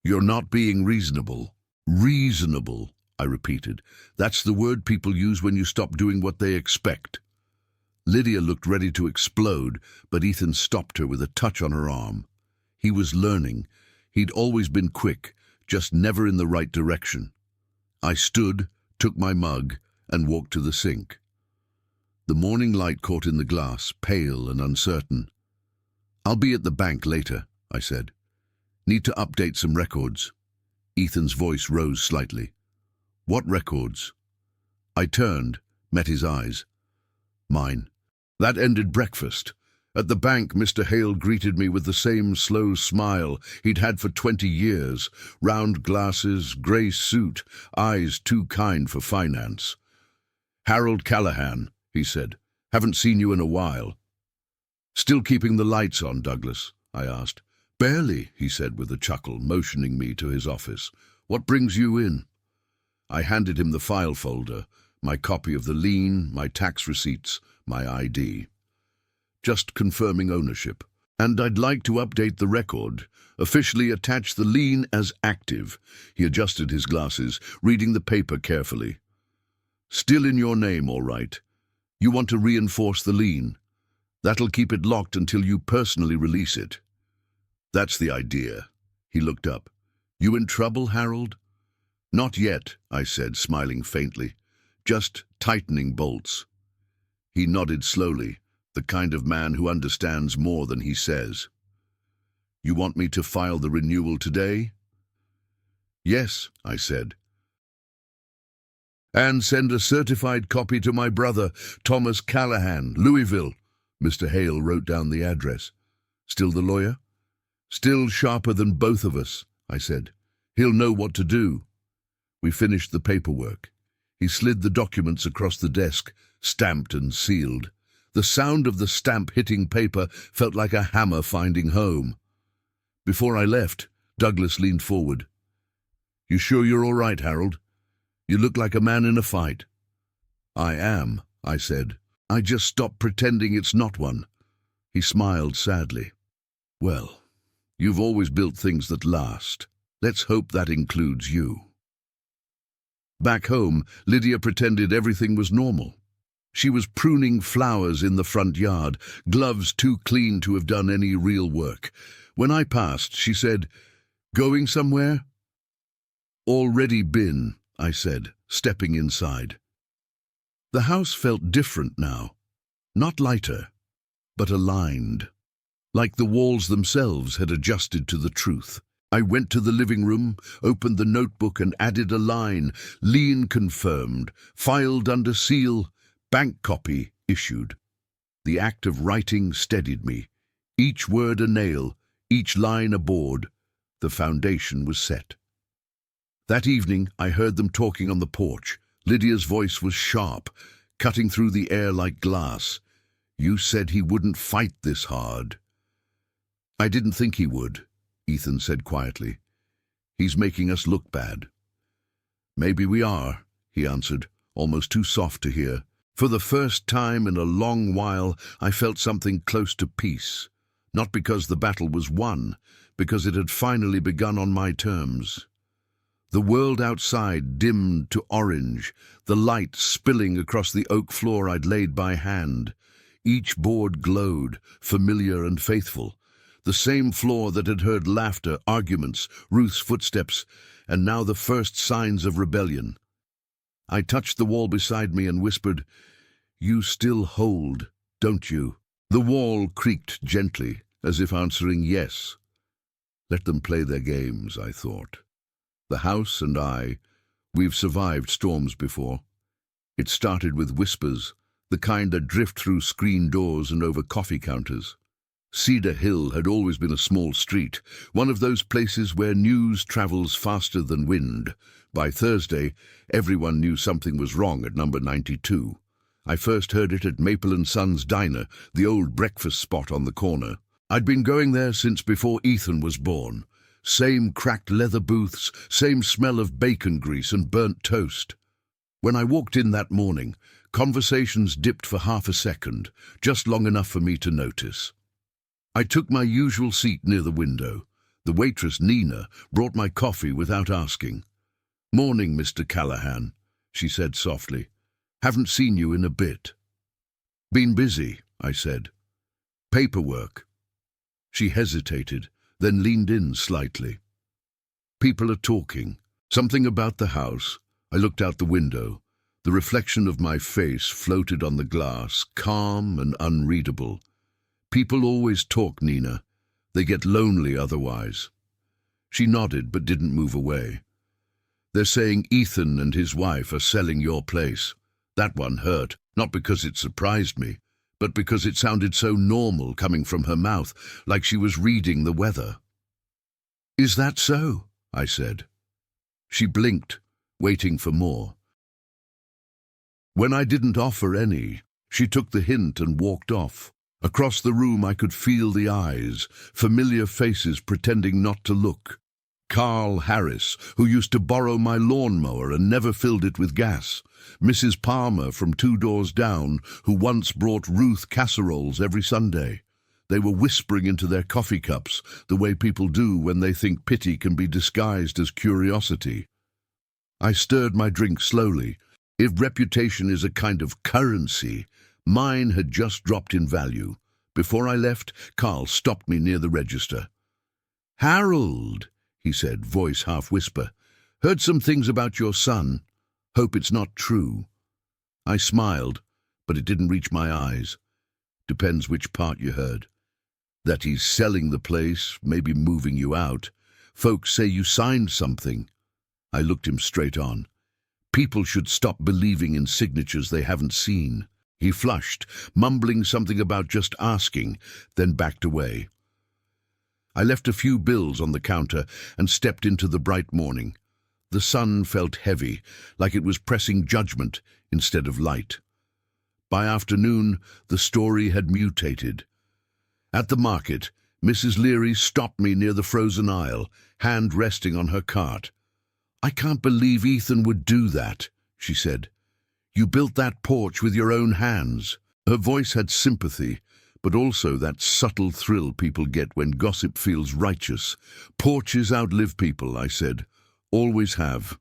"You're not being reasonable." "Reasonable," I repeated. "That's the word people use when you stop doing what they expect." Lydia looked ready to explode, but Ethan stopped her with a touch on her arm. He was learning. He'd always been quick, just never in the right direction. I stood, took my mug, and walked to the sink. The morning light caught in the glass, pale and uncertain. "I'll be at the bank later," I said. "Need to update some records." Ethan's voice rose slightly. "What records?" I turned, met his eyes. "Mine." That ended breakfast. At the bank, Mr. Hale greeted me with the same slow smile he'd had for 20 years. Round glasses, grey suit, eyes too kind for finance. "Harold Callahan," he said. "Haven't seen you in a while." "Still keeping the lights on, Douglas?" I asked. "Barely," he said with a chuckle, motioning me to his office. "What brings you in?" I handed him the file folder, my copy of the lien, my tax receipts, my ID. "Just confirming ownership. And I'd like to update the record, officially attach the lien as active." He adjusted his glasses, reading the paper carefully. "Still in your name, all right. You want to reinforce the lien. That'll keep it locked until you personally release it." "That's the idea." He looked up. "You in trouble, Harold?" "Not yet," I said, smiling faintly. "Just tightening bolts." He nodded slowly, the kind of man who understands more than he says. You want me to file the renewal today? Yes, I said. And send a certified copy to my brother, Thomas Callahan, Louisville. Mr. Hale wrote down the address. Still the lawyer? Still sharper than both of us, I said. He'll know what to do. We finished the paperwork. He slid the documents across the desk, stamped and sealed. The sound of the stamp hitting paper felt like a hammer finding home. Before I left, Douglas leaned forward. You sure you're all right, Harold? You look like a man in a fight. I am, I said. I just stopped pretending it's not one. He smiled sadly. Well, you've always built things that last. Let's hope that includes you. Back home, Lydia pretended everything was normal. She was pruning flowers in the front yard, gloves too clean to have done any real work. When I passed, she said, Going somewhere? Already been, I said, stepping inside. The house felt different now. Not lighter, but aligned. Like the walls themselves had adjusted to the truth. I went to the living room, opened the notebook and added a line, lien confirmed, filed under seal, bank copy issued. The act of writing steadied me. Each word a nail, each line a board. The foundation was set. That evening, I heard them talking on the porch. Lydia's voice was sharp, cutting through the air like glass. You said he wouldn't fight this hard. I didn't think he would, Ethan said quietly. He's making us look bad. Maybe we are, he answered, almost too soft to hear. For the first time in a long while, I felt something close to peace. Not because the battle was won, because it had finally begun on my terms. The world outside dimmed to orange, the light spilling across the oak floor I'd laid by hand. Each board glowed, familiar and faithful. The same floor that had heard laughter, arguments, Ruth's footsteps, and now the first signs of rebellion. I touched the wall beside me and whispered, You still hold, don't you? The wall creaked gently, as if answering yes. Let them play their games, I thought. The house and I, we've survived storms before. It started with whispers, the kind that drift through screen doors and over coffee counters. Cedar Hill had always been a small street, one of those places where news travels faster than wind. By Thursday, everyone knew something was wrong at number 92. I first heard it at Maple & Sons Diner, the old breakfast spot on the corner. I'd been going there since before Ethan was born. Same cracked leather booths, same smell of bacon grease and burnt toast. When I walked in that morning, conversations dipped for half a second, just long enough for me to notice. I took my usual seat near the window. The waitress, Nina, brought my coffee without asking. Morning, Mr. Callahan, she said softly. Haven't seen you in a bit. Been busy, I said. Paperwork. She hesitated, then leaned in slightly. People are talking. Something about the house. I looked out the window. The reflection of my face floated on the glass, calm and unreadable. People always talk, Nina. They get lonely otherwise. She nodded but didn't move away. They're saying Ethan and his wife are selling your place. That one hurt, not because it surprised me, but because it sounded so normal coming from her mouth, like she was reading the weather. Is that so? I said. She blinked, waiting for more. When I didn't offer any, she took the hint and walked off. Across the room I could feel the eyes, familiar faces pretending not to look. Carl Harris, who used to borrow my lawnmower and never filled it with gas. Mrs. Palmer from 2 doors down, who once brought Ruth casseroles every Sunday. They were whispering into their coffee cups, the way people do when they think pity can be disguised as curiosity. I stirred my drink slowly. If reputation is a kind of currency, mine had just dropped in value. Before I left, Carl stopped me near the register. Harold, he said, voice half whisper, heard some things about your son. Hope it's not true. I smiled, but it didn't reach my eyes. Depends which part you heard. That he's selling the place, maybe moving you out. Folks say you signed something. I looked him straight on. People should stop believing in signatures they haven't seen. He flushed, mumbling something about just asking, then backed away. I left a few bills on the counter and stepped into the bright morning. The sun felt heavy, like it was pressing judgment instead of light. By afternoon, the story had mutated. At the market, Mrs. Leary stopped me near the frozen aisle, hand resting on her cart. "I can't believe Ethan would do that," she said. "You built that porch with your own hands." Her voice had sympathy, but also that subtle thrill people get when gossip feels righteous. "Porches outlive people," I said. "Always have."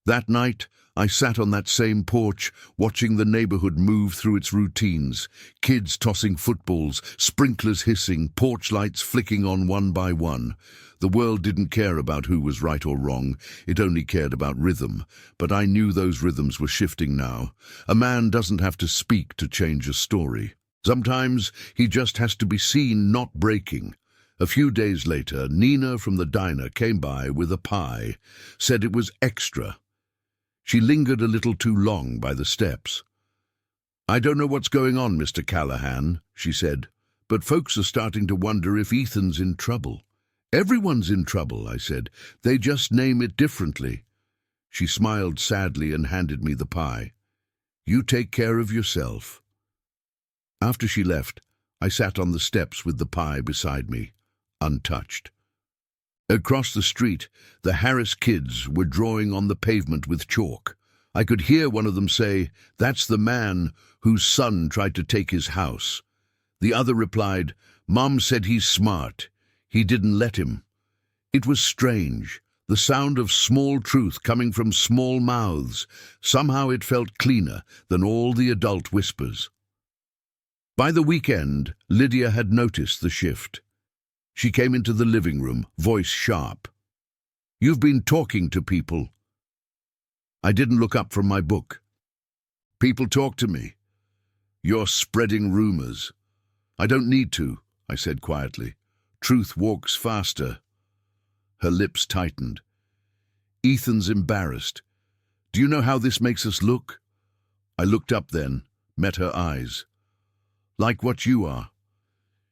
That night, I sat on that same porch, watching the neighborhood move through its routines. Kids tossing footballs, sprinklers hissing, porch lights flicking on one by one. The world didn't care about who was right or wrong, it only cared about rhythm. But I knew those rhythms were shifting now. A man doesn't have to speak to change a story. Sometimes he just has to be seen not breaking. A few days later, Nina from the diner came by with a pie, said it was extra. She lingered a little too long by the steps. "I don't know what's going on, Mr. Callahan," she said, "but folks are starting to wonder if Ethan's in trouble." "Everyone's in trouble," I said. "They just name it differently." She smiled sadly and handed me the pie. "You take care of yourself." After she left, I sat on the steps with the pie beside me, untouched. Across the street, the Harris kids were drawing on the pavement with chalk. I could hear one of them say, "That's the man whose son tried to take his house." The other replied, "Mom said he's smart. He didn't let him." It was strange, the sound of small truth coming from small mouths. Somehow it felt cleaner than all the adult whispers. By the weekend, Lydia had noticed the shift. She came into the living room, voice sharp. "You've been talking to people." I didn't look up from my book. "People talk to me. You're spreading rumors." "I don't need to," I said quietly. "Truth walks faster." Her lips tightened. "Ethan's embarrassed. Do you know how this makes us look?" I looked up then, met her eyes. "Like what you are."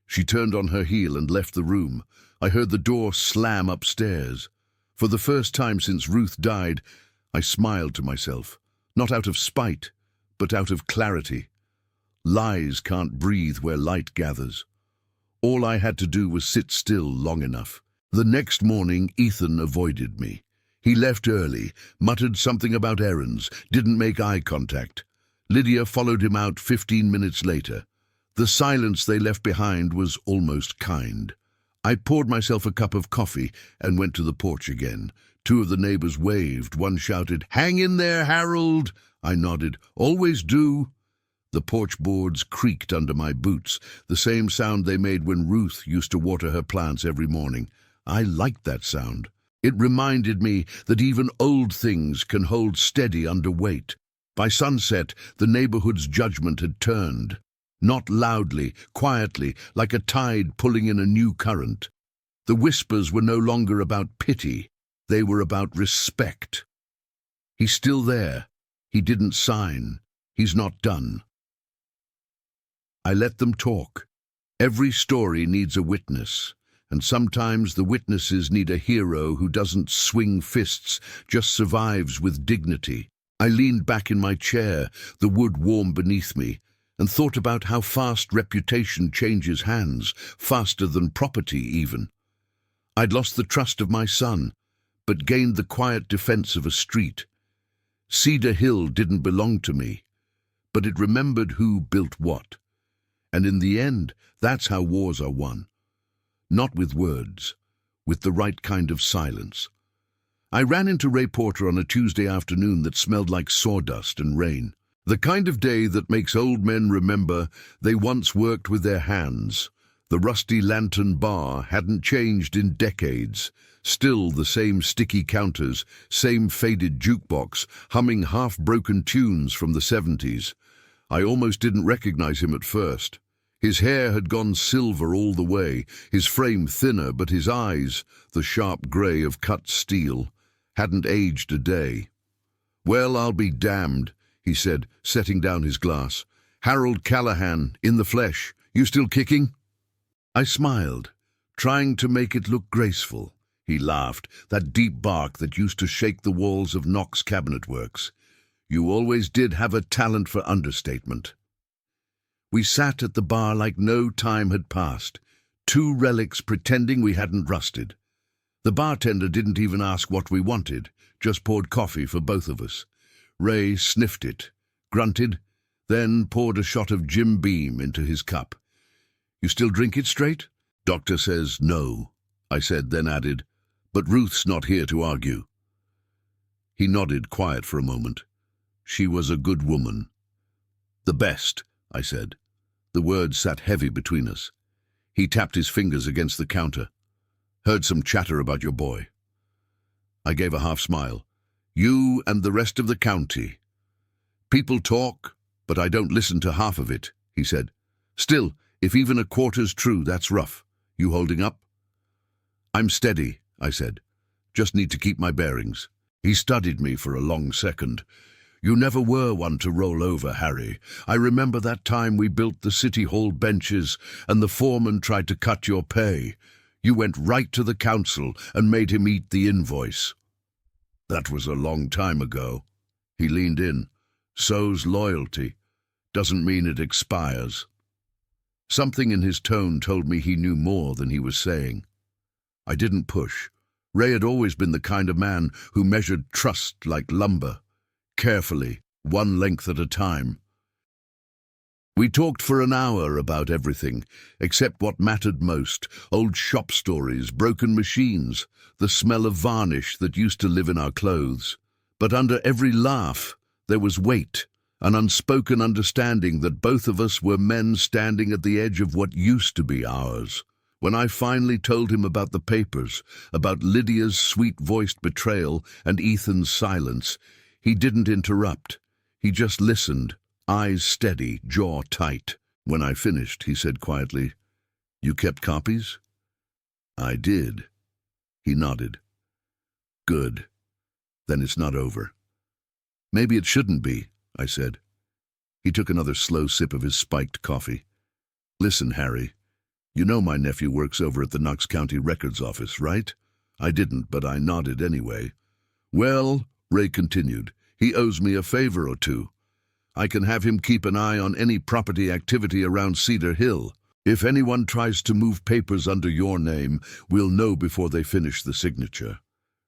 She turned on her heel and left the room. I heard the door slam upstairs. For the first time since Ruth died, I smiled to myself, not out of spite, but out of clarity. Lies can't breathe where light gathers. All I had to do was sit still long enough. The next morning, Ethan avoided me. He left early, muttered something about errands, didn't make eye contact. Lydia followed him out 15 minutes later. The silence they left behind was almost kind. I poured myself a cup of coffee and went to the porch again. Two of the neighbors waved. One shouted, "Hang in there, Harold!" I nodded, "Always do." The porch boards creaked under my boots, the same sound they made when Ruth used to water her plants every morning. I liked that sound. It reminded me that even old things can hold steady under weight. By sunset, the neighborhood's judgment had turned. Not loudly, quietly, like a tide pulling in a new current. The whispers were no longer about pity. They were about respect. He's still there. He didn't sign. He's not done. I let them talk. Every story needs a witness, and sometimes the witnesses need a hero who doesn't swing fists, just survives with dignity. I leaned back in my chair, the wood warm beneath me, and thought about how fast reputation changes hands, faster than property even. I'd lost the trust of my son, but gained the quiet defense of a street. Cedar Hill didn't belong to me, but it remembered who built what. And in the end, that's how wars are won. Not with words, with the right kind of silence. I ran into Ray Porter on a Tuesday afternoon that smelled like sawdust and rain. The kind of day that makes old men remember they once worked with their hands. The rusty lantern bar hadn't changed in decades. Still the same sticky counters, same faded jukebox, humming half-broken tunes from the 70s. I almost didn't recognize him at first. His hair had gone silver all the way, his frame thinner, but his eyes, the sharp grey of cut steel, hadn't aged a day. "Well, I'll be damned," he said, setting down his glass. "Harold Callahan, in the flesh. You still kicking?" I smiled, trying to make it look graceful. He laughed, that deep bark that used to shake the walls of Knox Cabinet Works. "You always did have a talent for understatement." We sat at the bar like no time had passed, two relics pretending we hadn't rusted. The bartender didn't even ask what we wanted, just poured coffee for both of us. Ray sniffed it, grunted, then poured a shot of Jim Beam into his cup. "You still drink it straight?" "Doctor says no," I said, then added, "but Ruth's not here to argue." He nodded, quiet for a moment. "She was a good woman." "The best," I said. The words sat heavy between us. He tapped his fingers against the counter. "Heard some chatter about your boy." I gave a half smile. "You and the rest of the county." "People talk, but I don't listen to half of it," he said. "Still, if even a quarter's true, that's rough. You holding up?" "I'm steady," I said. "Just need to keep my bearings." He studied me for a long second. "You never were one to roll over, Harry. I remember that time we built the City Hall benches and the foreman tried to cut your pay. You went right to the council and made him eat the invoice." "That was a long time ago." He leaned in. "So's loyalty. Doesn't mean it expires." Something in his tone told me he knew more than he was saying. I didn't push. Ray had always been the kind of man who measured trust like lumber. Carefully, one length at a time. We talked for an hour about everything, except what mattered most: old shop stories, broken machines, the smell of varnish that used to live in our clothes. But under every laugh, there was weight, an unspoken understanding that both of us were men standing at the edge of what used to be ours. When I finally told him about the papers, about Lydia's sweet-voiced betrayal and Ethan's silence, he didn't interrupt. He just listened, eyes steady, jaw tight. When I finished, he said quietly, "You kept copies?" "I did." He nodded. "Good. Then it's not over." "Maybe it shouldn't be," I said. He took another slow sip of his spiked coffee. "Listen, Harry, you know my nephew works over at the Knox County Records Office, right?" I didn't, but I nodded anyway. "Well," Ray continued, "he owes me a favor or two. I can have him keep an eye on any property activity around Cedar Hill. If anyone tries to move papers under your name, we'll know before they finish the signature."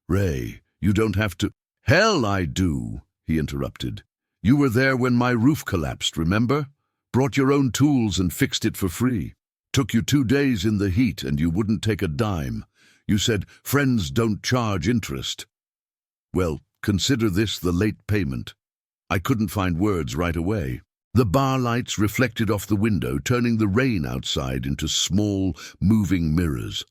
"Ray, you don't have to—" "Hell, I do," he interrupted. "You were there when my roof collapsed, remember? Brought your own tools and fixed it for free. Took you 2 days in the heat and you wouldn't take a dime. You said, 'Friends don't charge interest.' Well, consider this the late payment." I couldn't find words right away. The bar lights reflected off the window, turning the rain outside into small, moving mirrors.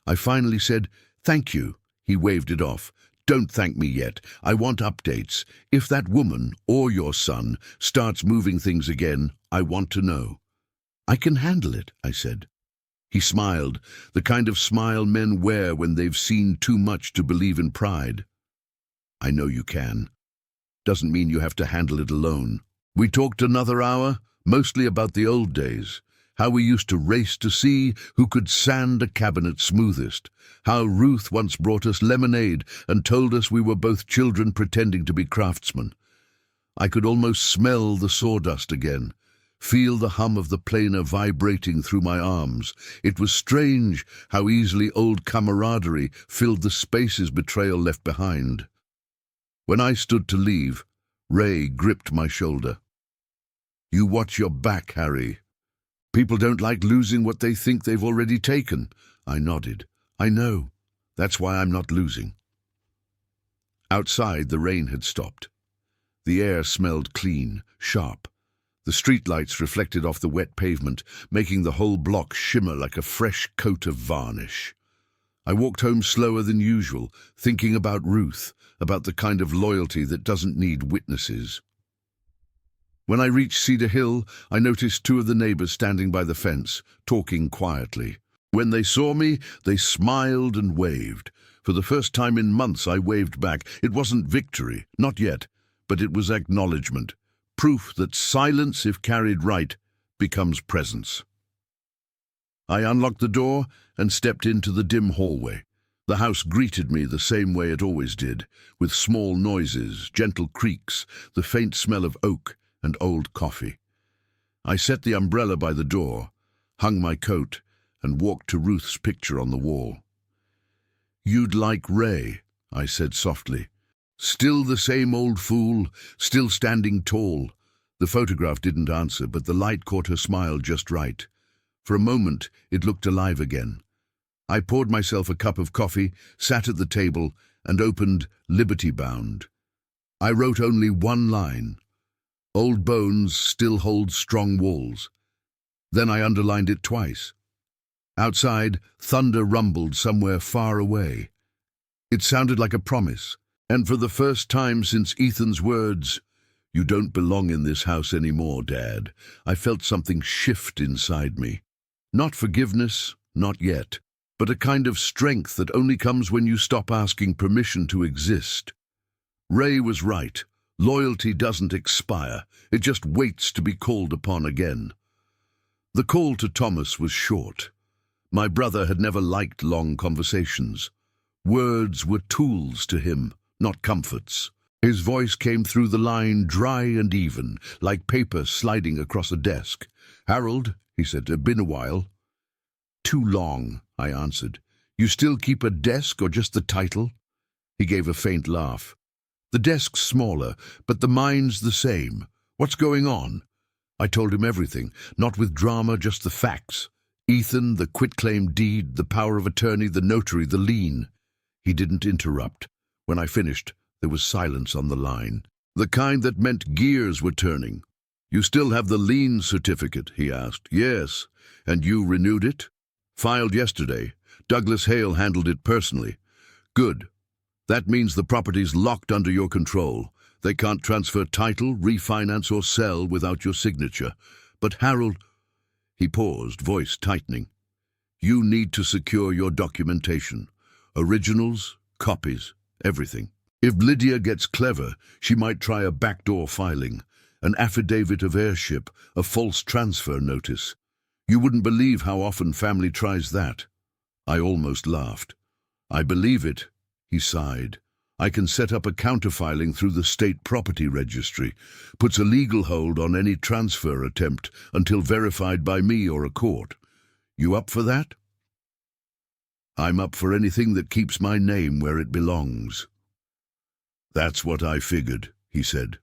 I finally said, "Thank you." He waved it off. "Don't thank me yet. I want updates. If that woman, or your son, starts moving things again, I want to know." "I can handle it," I said. He smiled, the kind of smile men wear when they've seen too much to believe in pride. "I know you can. Doesn't mean you have to handle it alone." We talked another hour, mostly about the old days, how we used to race to see who could sand a cabinet smoothest, how Ruth once brought us lemonade and told us we were both children pretending to be craftsmen. I could almost smell the sawdust again, feel the hum of the planer vibrating through my arms. It was strange how easily old camaraderie filled the spaces betrayal left behind. When I stood to leave, Ray gripped my shoulder. "You watch your back, Harry. People don't like losing what they think they've already taken." I nodded. "I know. That's why I'm not losing." Outside, the rain had stopped. The air smelled clean, sharp. The streetlights reflected off the wet pavement, making the whole block shimmer like a fresh coat of varnish. I walked home slower than usual, thinking about Ruth, about the kind of loyalty that doesn't need witnesses. When I reached Cedar Hill, I noticed two of the neighbors standing by the fence, talking quietly. When they saw me, they smiled and waved. For the first time in months, I waved back. It wasn't victory, not yet, but it was acknowledgement. Proof that silence, if carried right, becomes presence. I unlocked the door and stepped into the dim hallway. The house greeted me the same way it always did, with small noises, gentle creaks, the faint smell of oak and old coffee. I set the umbrella by the door, hung my coat, and walked to Ruth's picture on the wall. "You'd like Ray," I said softly. Still the same old fool, still standing tall. The photograph didn't answer, but the light caught her smile just right. For a moment, it looked alive again. I poured myself a cup of coffee, sat at the table, and opened Liberty Bound. I wrote only one line. Old bones still hold strong walls. Then I underlined it twice. Outside, thunder rumbled somewhere far away. It sounded like a promise, and for the first time since Ethan's words, "You don't belong in this house anymore, Dad," I felt something shift inside me. Not forgiveness, not yet, but a kind of strength that only comes when you stop asking permission to exist. Ray was right. Loyalty doesn't expire. It just waits to be called upon again. The call to Thomas was short. My brother had never liked long conversations. Words were tools to him, not comforts. His voice came through the line dry and even, like paper sliding across a desk. "Harold," he said, "been a while." "Too long," I answered. "You still keep a desk or just the title?" He gave a faint laugh. "The desk's smaller, but the mind's the same. What's going on?" I told him everything, not with drama, just the facts. Ethan, the quitclaim deed, the power of attorney, the notary, the lien. He didn't interrupt. When I finished, there was silence on the line. The kind that meant gears were turning. "You still have the lien certificate?" he asked. "Yes. And you renewed it?" "Filed yesterday. Douglas Hale handled it personally." "Good. That means the property's locked under your control. They can't transfer title, refinance, or sell without your signature. But Harold..." He paused, voice tightening. "You need to secure your documentation. Originals, copies, everything. If Lydia gets clever, she might try a backdoor filing, an affidavit of heirship, a false transfer notice. You wouldn't believe how often family tries that." I almost laughed. "I believe it," he sighed. "I can set up a counterfiling through the state property registry. Puts a legal hold on any transfer attempt until verified by me or a court. You up for that?" "I'm up for anything that keeps my name where it belongs." "That's what I figured," he said.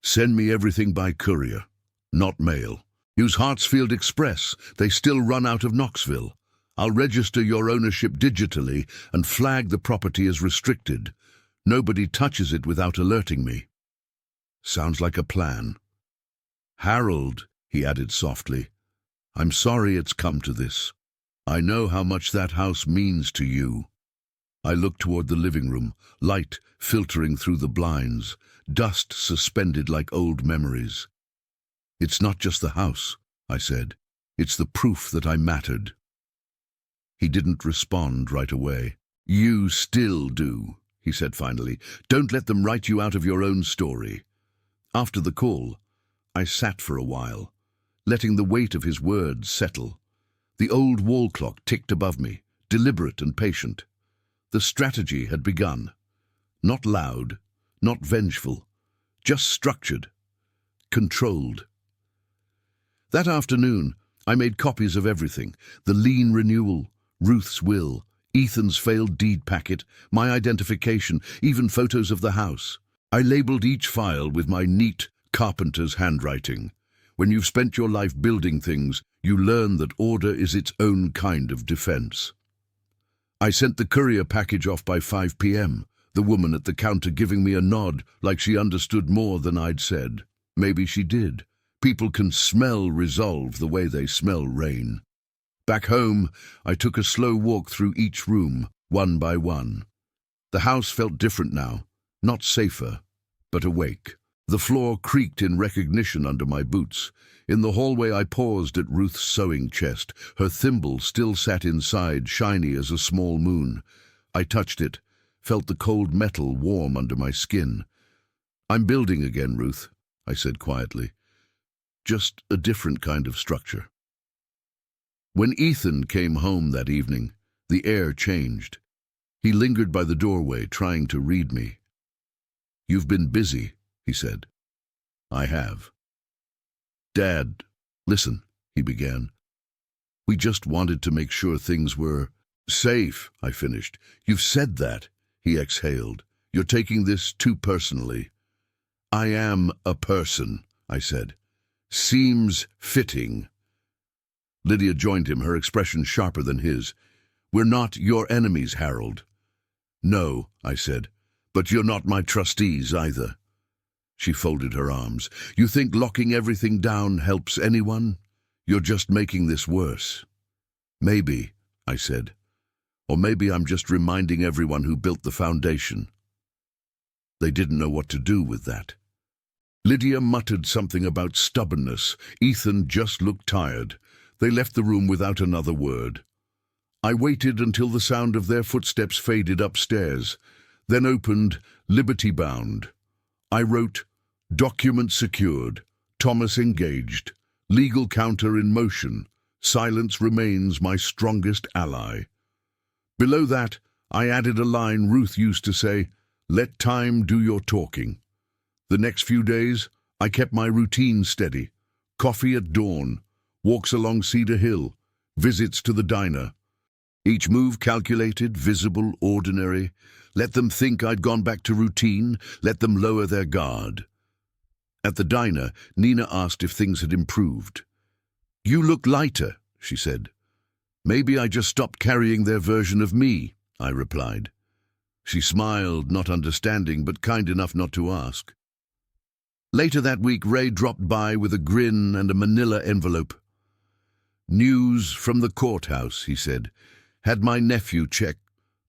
"Send me everything by courier, not mail. Use Hartsfield Express. They still run out of Knoxville. I'll register your ownership digitally and flag the property as restricted. Nobody touches it without alerting me." "Sounds like a plan." "Harold," he added softly, "I'm sorry it's come to this. I know how much that house means to you." I looked toward the living room, light filtering through the blinds, dust suspended like old memories. "It's not just the house," I said. "It's the proof that I mattered." He didn't respond right away. "You still do," he said finally. "Don't let them write you out of your own story." After the call, I sat for a while, letting the weight of his words settle. The old wall clock ticked above me, deliberate and patient. The strategy had begun. Not loud, not vengeful, just structured, controlled. That afternoon, I made copies of everything: the lien renewal, Ruth's will, Ethan's failed deed packet, my identification, even photos of the house. I labeled each file with my neat carpenter's handwriting. When you've spent your life building things, you learn that order is its own kind of defense. I sent the courier package off by 5 p.m., the woman at the counter giving me a nod like she understood more than I'd said. Maybe she did. People can smell resolve the way they smell rain. Back home, I took a slow walk through each room, one by one. The house felt different now, not safer, but awake. The floor creaked in recognition under my boots. In the hallway I paused at Ruth's sewing chest. Her thimble still sat inside, shiny as a small moon. I touched it, felt the cold metal warm under my skin. "I'm building again, Ruth," I said quietly. "Just a different kind of structure." When Ethan came home that evening, the air changed. He lingered by the doorway, trying to read me. "You've been busy," he said. "I have." "Dad, listen," he began. "We just wanted to make sure things were safe," I finished. "You've said that," he exhaled. "You're taking this too personally." "I am a person," I said. "Seems fitting." Lydia joined him, her expression sharper than his. "We're not your enemies, Harold." "No," I said, "but you're not my trustees either." She folded her arms. "You think locking everything down helps anyone? You're just making this worse." "Maybe," I said. "Or maybe I'm just reminding everyone who built the foundation." They didn't know what to do with that. Lydia muttered something about stubbornness. Ethan just looked tired. They left the room without another word. I waited until the sound of their footsteps faded upstairs, then opened Liberty Bound. I wrote, "Document secured, Thomas engaged, legal counter in motion, silence remains my strongest ally." Below that, I added a line Ruth used to say, "Let time do your talking." The next few days, I kept my routine steady. Coffee at dawn, walks along Cedar Hill, visits to the diner. Each move calculated, visible, ordinary. Let them think I'd gone back to routine, let them lower their guard. At the diner, Nina asked if things had improved. "You look lighter," she said. "Maybe I just stopped carrying their version of me," I replied. She smiled, not understanding, but kind enough not to ask. Later that week, Ray dropped by with a grin and a manila envelope. "News from the courthouse," he said. "Had my nephew check.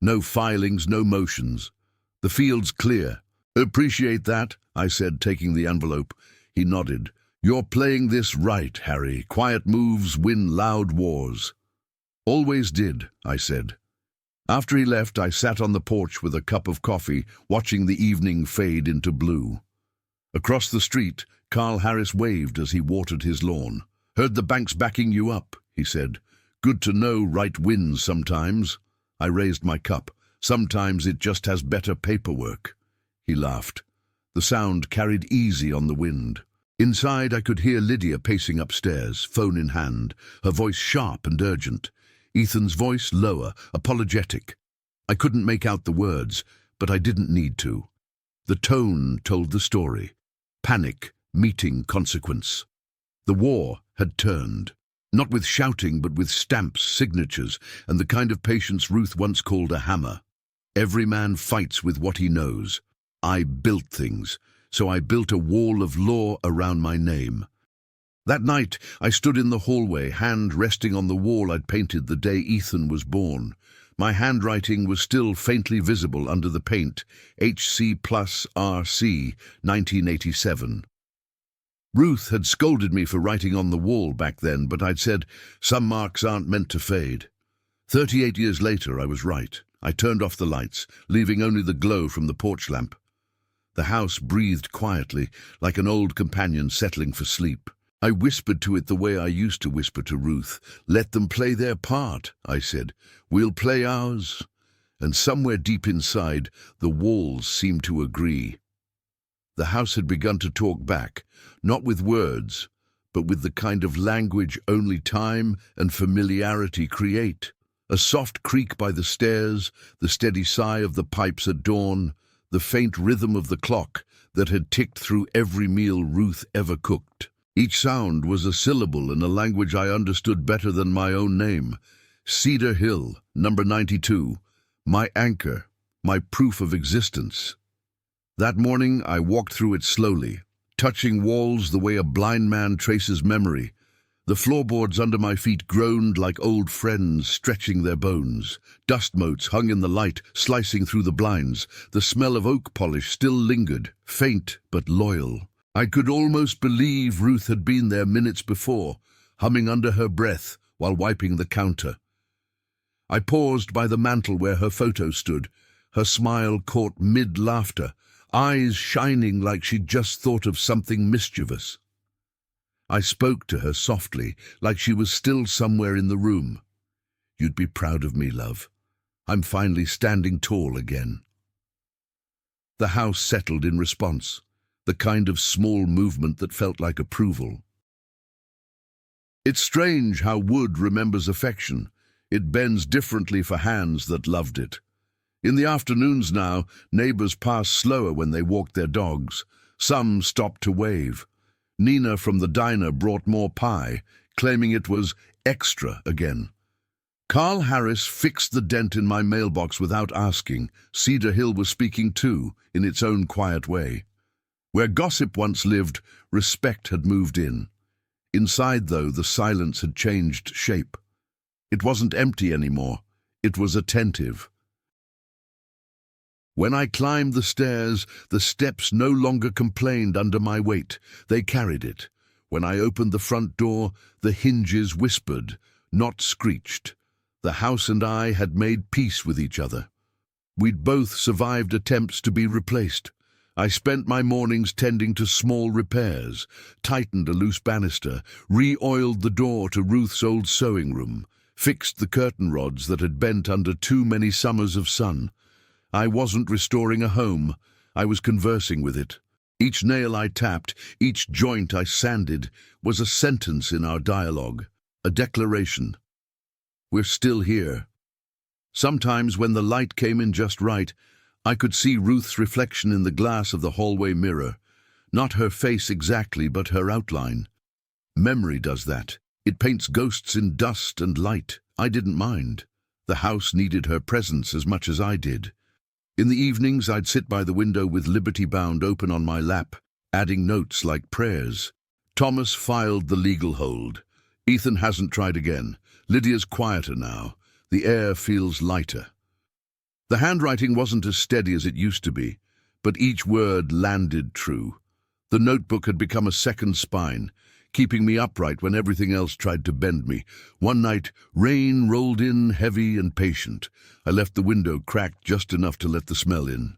No filings, no motions. The field's clear." "Appreciate that," I said, taking the envelope. He nodded. "You're playing this right, Harry. Quiet moves win loud wars." "Always did," I said. After he left, I sat on the porch with a cup of coffee, watching the evening fade into blue. Across the street, Carl Harris waved as he watered his lawn. "Heard the bank's backing you up," he said. "Good to know right wins sometimes." I raised my cup. "Sometimes it just has better paperwork." He laughed. The sound carried easy on the wind. Inside, I could hear Lydia pacing upstairs, phone in hand, her voice sharp and urgent. Ethan's voice lower, apologetic. I couldn't make out the words, but I didn't need to. The tone told the story. Panic, meeting consequence. The war had turned. Not with shouting, but with stamps, signatures, and the kind of patience Ruth once called a hammer. Every man fights with what he knows. I built things, so I built a wall of law around my name. That night, I stood in the hallway, hand resting on the wall I'd painted the day Ethan was born. My handwriting was still faintly visible under the paint, HC+RC, 1987. Ruth had scolded me for writing on the wall back then, but I'd said, some marks aren't meant to fade. 38 years later, I was right. I turned off the lights, leaving only the glow from the porch lamp. The house breathed quietly, like an old companion settling for sleep. I whispered to it the way I used to whisper to Ruth. "Let them play their part," I said. "We'll play ours." And somewhere deep inside, the walls seemed to agree. The house had begun to talk back, not with words, but with the kind of language only time and familiarity create. A soft creak by the stairs, the steady sigh of the pipes at dawn, the faint rhythm of the clock that had ticked through every meal Ruth ever cooked. Each sound was a syllable in a language I understood better than my own name. Cedar Hill, number 92, my anchor, my proof of existence. That morning I walked through it slowly, touching walls the way a blind man traces memory. The floorboards under my feet groaned like old friends stretching their bones. Dust motes hung in the light, slicing through the blinds. The smell of oak polish still lingered, faint but loyal. I could almost believe Ruth had been there minutes before, humming under her breath while wiping the counter. I paused by the mantel where her photo stood, her smile caught mid-laughter, eyes shining like she'd just thought of something mischievous. I spoke to her softly, like she was still somewhere in the room. "You'd be proud of me, love. I'm finally standing tall again." The house settled in response, the kind of small movement that felt like approval. It's strange how wood remembers affection. It bends differently for hands that loved it. In the afternoons now, neighbors passed slower when they walked their dogs. Some stopped to wave. Nina from the diner brought more pie, claiming it was extra again. Carl Harris fixed the dent in my mailbox without asking. Cedar Hill was speaking too, in its own quiet way. Where gossip once lived, respect had moved in. Inside, though, the silence had changed shape. It wasn't empty anymore. It was attentive. When I climbed the stairs, the steps no longer complained under my weight. They carried it. When I opened the front door, the hinges whispered, not screeched. The house and I had made peace with each other. We'd both survived attempts to be replaced. I spent my mornings tending to small repairs, tightened a loose banister, re-oiled the door to Ruth's old sewing room, fixed the curtain rods that had bent under too many summers of sun. I wasn't restoring a home. I was conversing with it. Each nail I tapped, each joint I sanded, was a sentence in our dialogue, a declaration. We're still here. Sometimes when the light came in just right, I could see Ruth's reflection in the glass of the hallway mirror. Not her face exactly, but her outline. Memory does that. It paints ghosts in dust and light. I didn't mind. The house needed her presence as much as I did. In the evenings, I'd sit by the window with Liberty Bound open on my lap, adding notes like prayers. Thomas filed the legal hold. Ethan hasn't tried again. Lydia's quieter now. The air feels lighter. The handwriting wasn't as steady as it used to be, but each word landed true. The notebook had become a second spine, keeping me upright when everything else tried to bend me. One night, rain rolled in heavy and patient. I left the window cracked just enough to let the smell in.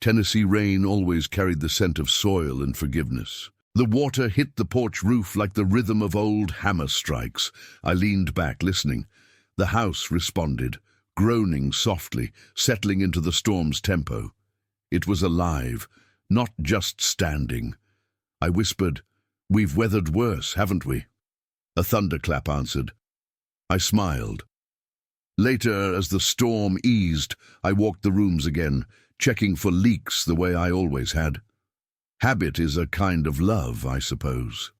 Tennessee rain always carried the scent of soil and forgiveness. The water hit the porch roof like the rhythm of old hammer strikes. I leaned back, listening. The house responded, groaning softly, settling into the storm's tempo. It was alive, not just standing. I whispered, "We've weathered worse, haven't we?" A thunderclap answered. I smiled. Later, as the storm eased, I walked the rooms again, checking for leaks the way I always had. Habit is a kind of love, I suppose.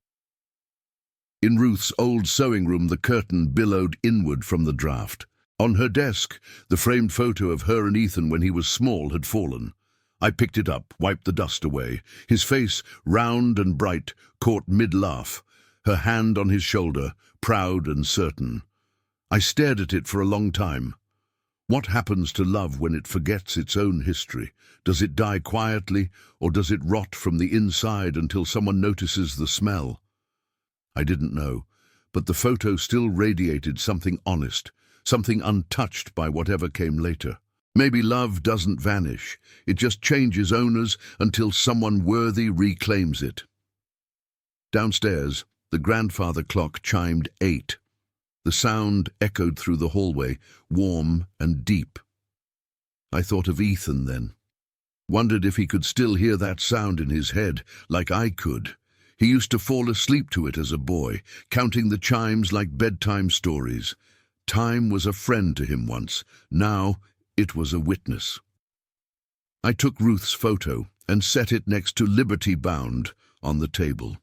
In Ruth's old sewing room, the curtain billowed inward from the draught. On her desk, the framed photo of her and Ethan when he was small had fallen. I picked it up, wiped the dust away. His face, round and bright, caught mid-laugh, her hand on his shoulder, proud and certain. I stared at it for a long time. What happens to love when it forgets its own history? Does it die quietly, or does it rot from the inside until someone notices the smell? I didn't know, but the photo still radiated something honest, something untouched by whatever came later. Maybe love doesn't vanish. It just changes owners until someone worthy reclaims it. Downstairs, the grandfather clock chimed 8. The sound echoed through the hallway, warm and deep. I thought of Ethan then. Wondered if he could still hear that sound in his head, like I could. He used to fall asleep to it as a boy, counting the chimes like bedtime stories. Time was a friend to him once. Now it was a witness. I took Ruth's photo and set it next to Liberty Bound on the table.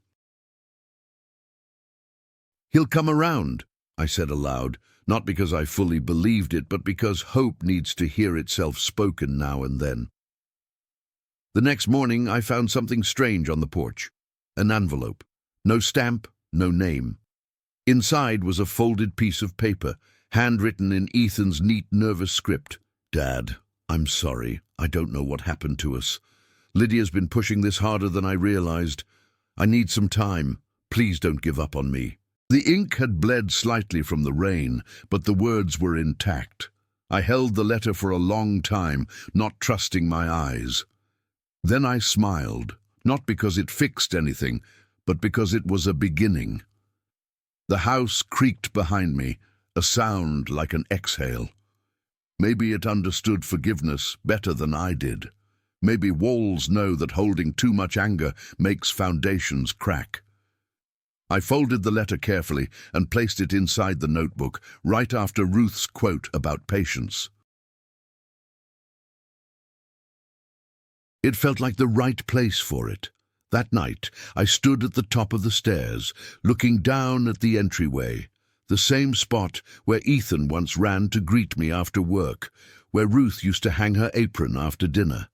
"He'll come around," I said aloud, not because I fully believed it, but because hope needs to hear itself spoken now and then. The next morning I found something strange on the porch. An envelope. No stamp, no name. Inside was a folded piece of paper, handwritten in Ethan's neat, nervous script. "Dad, I'm sorry. I don't know what happened to us. Lydia's been pushing this harder than I realized. I need some time. Please don't give up on me." The ink had bled slightly from the rain, but the words were intact. I held the letter for a long time, not trusting my eyes. Then I smiled, not because it fixed anything, but because it was a beginning. The house creaked behind me, a sound like an exhale. Maybe it understood forgiveness better than I did. Maybe walls know that holding too much anger makes foundations crack. I folded the letter carefully and placed it inside the notebook, right after Ruth's quote about patience. It felt like the right place for it. That night, I stood at the top of the stairs, looking down at the entryway, the same spot where Ethan once ran to greet me after work, where Ruth used to hang her apron after dinner.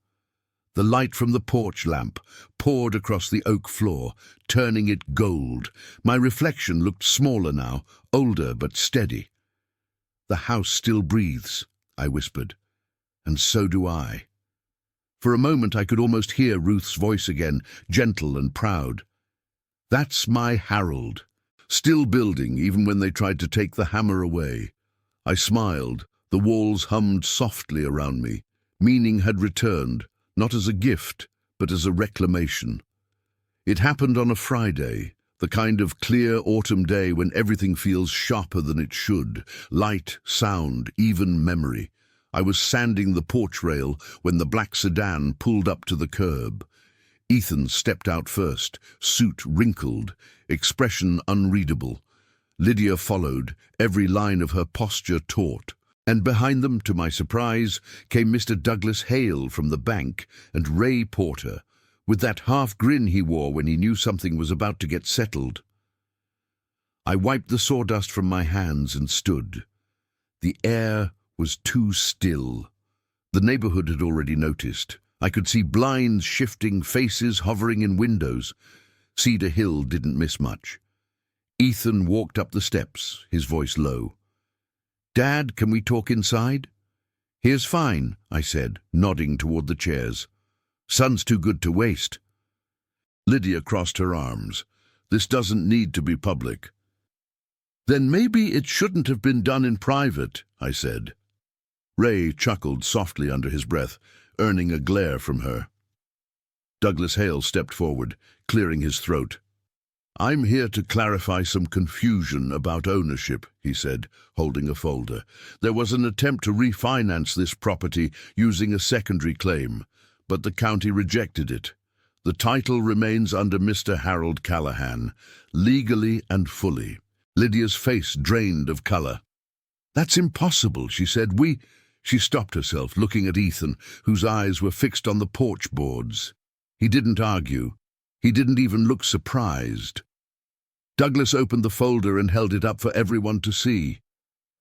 The light from the porch lamp poured across the oak floor, turning it gold. My reflection looked smaller now, older but steady. "The house still breathes," I whispered, "and so do I." For a moment I could almost hear Ruth's voice again, gentle and proud. "That's my Harold, still building even when they tried to take the hammer away." I smiled. The walls hummed softly around me. Meaning had returned, not as a gift, but as a reclamation. It happened on a Friday, the kind of clear autumn day when everything feels sharper than it should. Light, sound, even memory. I was sanding the porch rail when the black sedan pulled up to the curb. Ethan stepped out first, suit wrinkled, expression unreadable. Lydia followed, every line of her posture taut. And behind them, to my surprise, came Mr. Douglas Hale from the bank and Ray Porter, with that half grin he wore when he knew something was about to get settled. I wiped the sawdust from my hands and stood. The air was too still. The neighborhood had already noticed. I could see blinds shifting, faces hovering in windows. Cedar Hill didn't miss much. Ethan walked up the steps, his voice low. "Dad, can we talk inside?" "Here's fine," I said, nodding toward the chairs. "Sun's too good to waste." Lydia crossed her arms. "This doesn't need to be public." "Then maybe it shouldn't have been done in private," I said. Ray chuckled softly under his breath, earning a glare from her. Douglas Hale stepped forward, clearing his throat. "I'm here to clarify some confusion about ownership," he said, holding a folder. "There was an attempt to refinance this property using a secondary claim, but the county rejected it. The title remains under Mr. Harold Callahan, legally and fully." Lydia's face drained of color. "That's impossible," she said. She stopped herself, looking at Ethan, whose eyes were fixed on the porch boards. He didn't argue. He didn't even look surprised. Douglas opened the folder and held it up for everyone to see.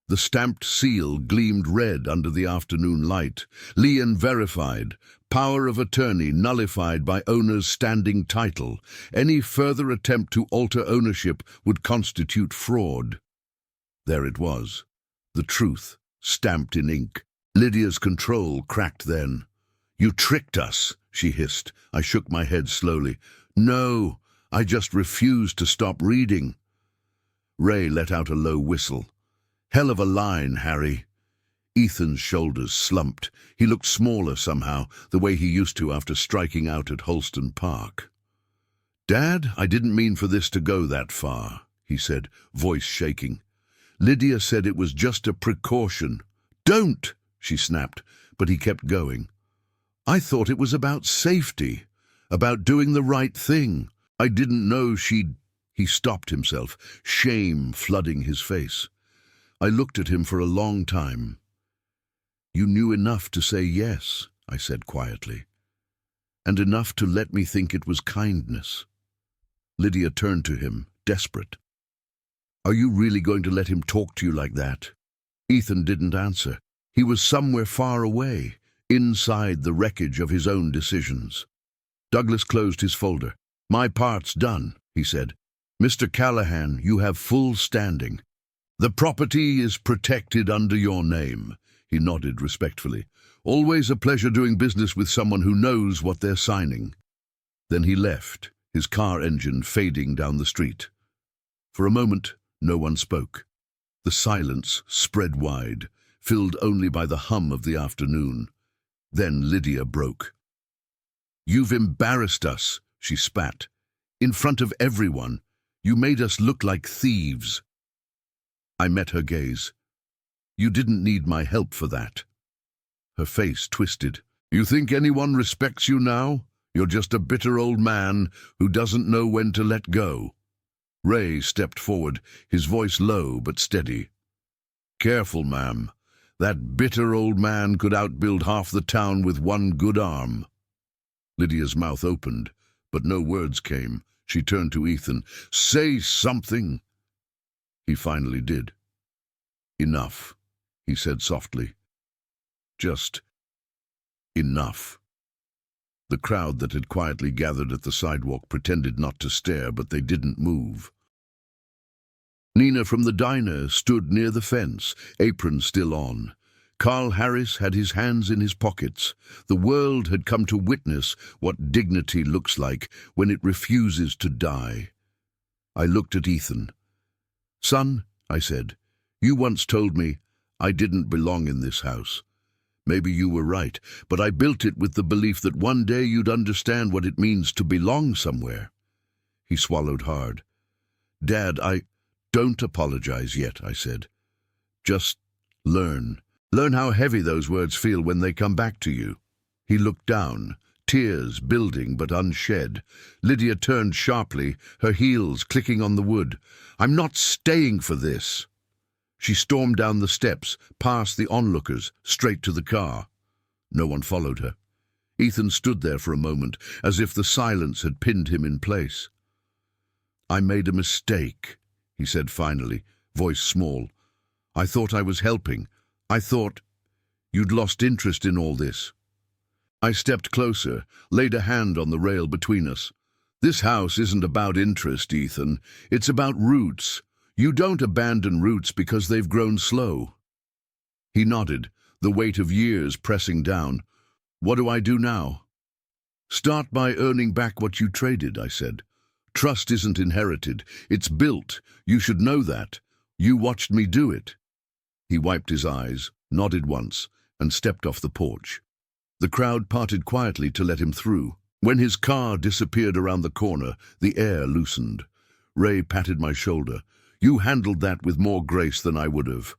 The stamped seal gleamed red under the afternoon light. Leon verified. Power of attorney nullified by owner's standing title. Any further attempt to alter ownership would constitute fraud. There it was. The truth, stamped in ink. Lydia's control cracked then. "You tricked us," she hissed. I shook my head slowly. "No, I just refused to stop reading." Ray let out a low whistle. "Hell of a line, Harry." Ethan's shoulders slumped. He looked smaller somehow, the way he used to after striking out at Holston Park. "Dad, I didn't mean for this to go that far," he said, voice shaking. "Lydia said it was just a precaution." "Don't!" she snapped, but he kept going. "I thought it was about safety, about doing the right thing. I didn't know she'd—" He stopped himself, shame flooding his face. I looked at him for a long time. "You knew enough to say yes," I said quietly, "and enough to let me think it was kindness." Lydia turned to him, desperate. "Are you really going to let him talk to you like that?" Ethan didn't answer. He was somewhere far away, inside the wreckage of his own decisions. Douglas closed his folder. "My part's done," he said. Mr. Callahan, you have full standing. The property is protected under your name. He nodded respectfully. Always a pleasure doing business with someone who knows what they're signing. Then he left, his car engine fading down the street. For a moment, no one spoke. The silence spread wide, filled only by the hum of the afternoon. Then Lydia broke. "You've embarrassed us," she spat. "In front of everyone. You made us look like thieves." I met her gaze. "You didn't need my help for that." Her face twisted. "You think anyone respects you now? You're just a bitter old man who doesn't know when to let go." Ray stepped forward, his voice low but steady. "Careful, ma'am. That bitter old man could outbuild half the town with one good arm." Lydia's mouth opened, but no words came. She turned to Ethan. "Say something." He finally did. "Enough," he said softly. "Just enough." The crowd that had quietly gathered at the sidewalk pretended not to stare, but they didn't move. Nina from the diner stood near the fence, apron still on. Carl Harris had his hands in his pockets. The world had come to witness what dignity looks like when it refuses to die. I looked at Ethan. "Son," I said, "you once told me I didn't belong in this house. Maybe you were right, but I built it with the belief that one day you'd understand what it means to belong somewhere." He swallowed hard. "Dad, don't apologize yet," I said. "Just learn. Learn how heavy those words feel when they come back to you." He looked down, tears building but unshed. Lydia turned sharply, her heels clicking on the wood. "I'm not staying for this." She stormed down the steps, past the onlookers, straight to the car. No one followed her. Ethan stood there for a moment, as if the silence had pinned him in place. "I made a mistake," he said finally, voice small. "I thought I was helping. I thought you'd lost interest in all this." I stepped closer, laid a hand on the rail between us. "This house isn't about interest, Ethan. It's about roots. You don't abandon roots because they've grown slow." He nodded, the weight of years pressing down. "What do I do now?" "Start by earning back what you traded," I said. "Trust isn't inherited. It's built. You should know that. You watched me do it." He wiped his eyes, nodded once, and stepped off the porch. The crowd parted quietly to let him through. When his car disappeared around the corner, the air loosened. Ray patted my shoulder. "You handled that with more grace than I would have."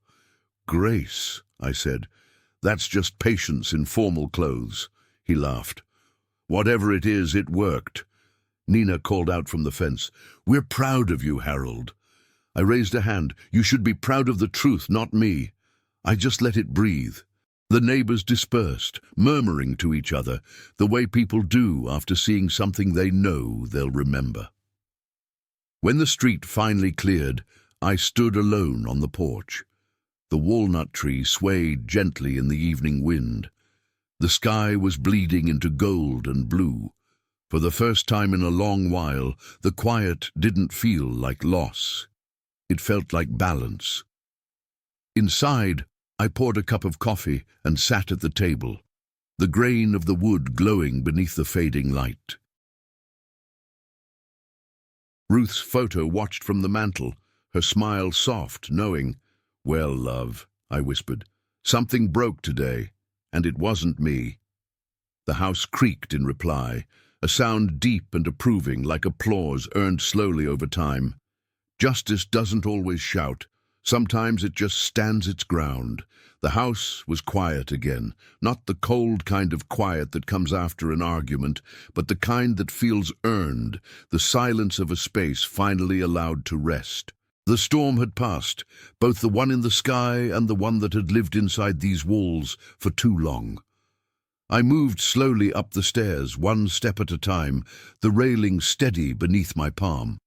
"Grace," I said. "That's just patience in formal clothes." He laughed. "Whatever it is, it worked." Nina called out from the fence, "We're proud of you, Harold." I raised a hand. "You should be proud of the truth, not me." I just let it breathe. The neighbors dispersed, murmuring to each other, the way people do after seeing something they know they'll remember. When the street finally cleared, I stood alone on the porch. The walnut tree swayed gently in the evening wind. The sky was bleeding into gold and blue. For the first time in a long while, the quiet didn't feel like loss. It felt like balance. Inside, I poured a cup of coffee and sat at the table, the grain of the wood glowing beneath the fading light. Ruth's photo watched from the mantel, her smile soft, knowing. "Well, love," I whispered, "something broke today, and it wasn't me." The house creaked in reply, a sound deep and approving like applause earned slowly over time. Justice doesn't always shout. Sometimes it just stands its ground. The house was quiet again, not the cold kind of quiet that comes after an argument, but the kind that feels earned, the silence of a space finally allowed to rest. The storm had passed, both the one in the sky and the one that had lived inside these walls for too long. I moved slowly up the stairs, one step at a time, the railing steady beneath my palm.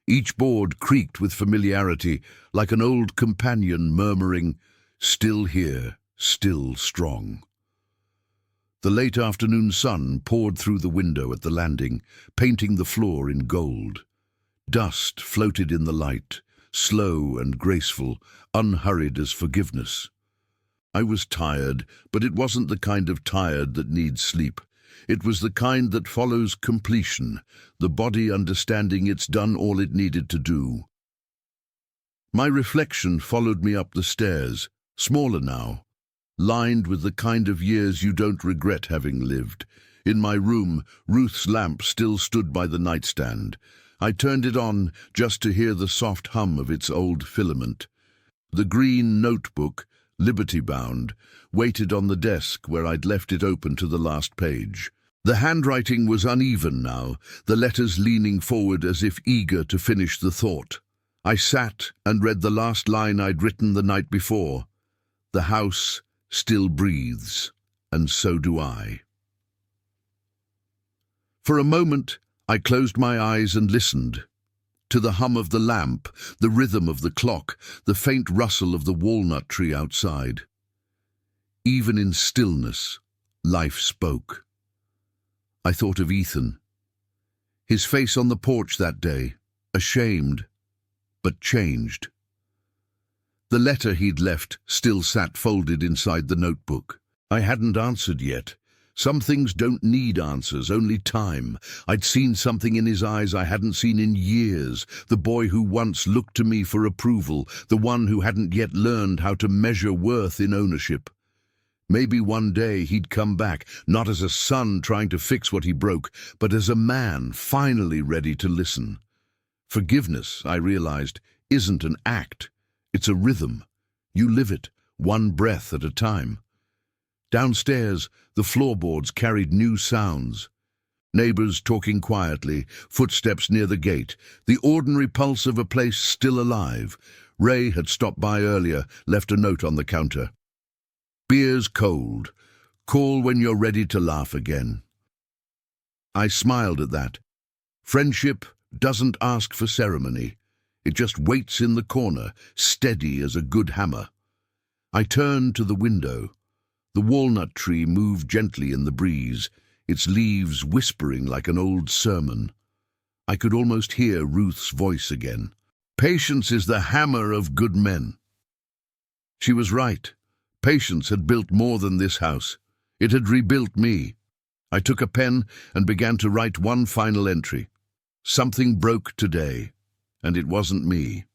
Each board creaked with familiarity, like an old companion murmuring, "Still here, still strong." The late afternoon sun poured through the window at the landing, painting the floor in gold. Dust floated in the light, slow and graceful, unhurried as forgiveness. I was tired, but it wasn't the kind of tired that needs sleep. It was the kind that follows completion, the body understanding it's done all it needed to do. My reflection followed me up the stairs, smaller now, lined with the kind of years you don't regret having lived. In my room, Ruth's lamp still stood by the nightstand. I turned it on just to hear the soft hum of its old filament. The green notebook, liberty-bound, waited on the desk where I'd left it open to the last page. The handwriting was uneven now, the letters leaning forward as if eager to finish the thought. I sat and read the last line I'd written the night before. The house still breathes, and so do I. For a moment, I closed my eyes and listened. To the hum of the lamp, the rhythm of the clock, the faint rustle of the walnut tree outside. Even in stillness, life spoke. I thought of Ethan. His face on the porch that day, ashamed, but changed. The letter he'd left still sat folded inside the notebook. I hadn't answered yet. Some things don't need answers, only time. I'd seen something in his eyes I hadn't seen in years. The boy who once looked to me for approval, the one who hadn't yet learned how to measure worth in ownership. Maybe one day he'd come back, not as a son trying to fix what he broke, but as a man finally ready to listen. Forgiveness, I realized, isn't an act. It's a rhythm. You live it, one breath at a time. Downstairs, the floorboards carried new sounds. Neighbors talking quietly, footsteps near the gate, the ordinary pulse of a place still alive. Ray had stopped by earlier, left a note on the counter. Beer's cold. Call when you're ready to laugh again. I smiled at that. Friendship doesn't ask for ceremony. It just waits in the corner, steady as a good hammer. I turned to the window. The walnut tree moved gently in the breeze, its leaves whispering like an old sermon. I could almost hear Ruth's voice again. Patience is the hammer of good men. She was right. Patience had built more than this house. It had rebuilt me. I took a pen and began to write one final entry. Something broke today, and it wasn't me.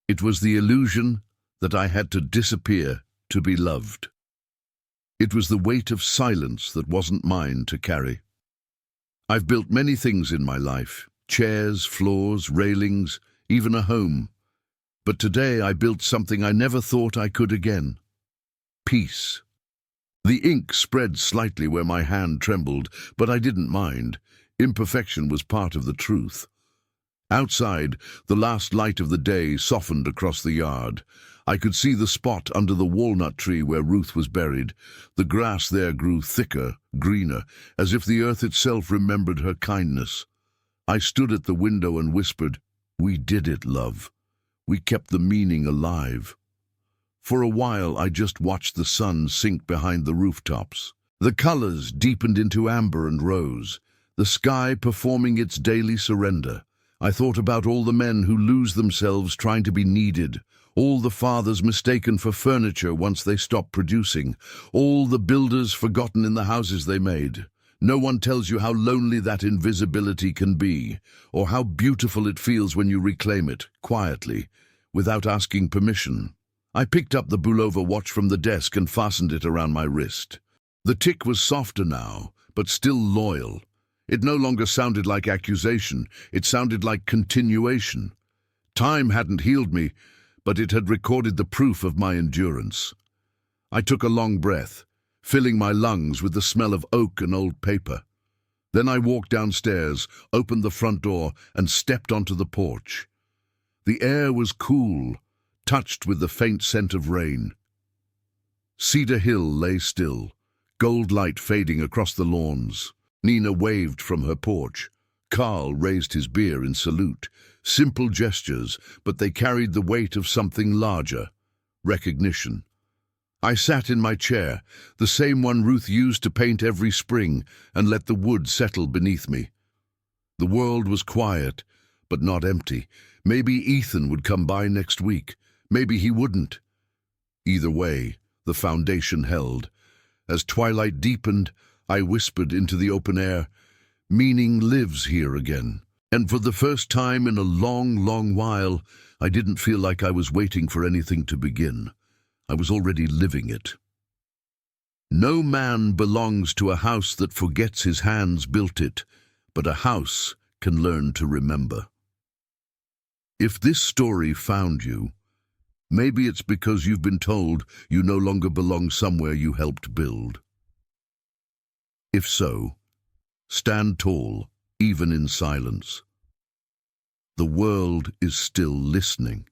It was the illusion that I had to disappear to be loved. It was the weight of silence that wasn't mine to carry. I've built many things in my life, chairs, floors, railings, even a home. But today I built something I never thought I could again. Peace. The ink spread slightly where my hand trembled, but I didn't mind. Imperfection was part of the truth. Outside, the last light of the day softened across the yard. I could see the spot under the walnut tree where Ruth was buried. The grass there grew thicker, greener, as if the earth itself remembered her kindness. I stood at the window and whispered, "We did it, love. We kept the meaning alive." For a while I just watched the sun sink behind the rooftops. The colors deepened into amber and rose, the sky performing its daily surrender. I thought about all the men who lose themselves trying to be needed, all the fathers mistaken for furniture once they stop producing, all the builders forgotten in the houses they made. No one tells you how lonely that invisibility can be, or how beautiful it feels when you reclaim it, quietly, without asking permission. I picked up the Bulova watch from the desk and fastened it around my wrist. The tick was softer now, but still loyal. It no longer sounded like accusation, it sounded like continuation. Time hadn't healed me, but it had recorded the proof of my endurance. I took a long breath, filling my lungs with the smell of oak and old paper. Then I walked downstairs, opened the front door, and stepped onto the porch. The air was cool, touched with the faint scent of rain. Cedar Hill lay still, gold light fading across the lawns. Nina waved from her porch. Carl raised his beer in salute. Simple gestures, but they carried the weight of something larger. Recognition. I sat in my chair, the same one Ruth used to paint every spring, and let the wood settle beneath me. The world was quiet, but not empty. Maybe Ethan would come by next week. Maybe he wouldn't. Either way, the foundation held. As twilight deepened, I whispered into the open air, "Meaning lives here again." And for the first time in a long, long while, I didn't feel like I was waiting for anything to begin. I was already living it. No man belongs to a house that forgets his hands built it, but a house can learn to remember. If this story found you, maybe it's because you've been told you no longer belong somewhere you helped build. If so, stand tall, even in silence. The world is still listening.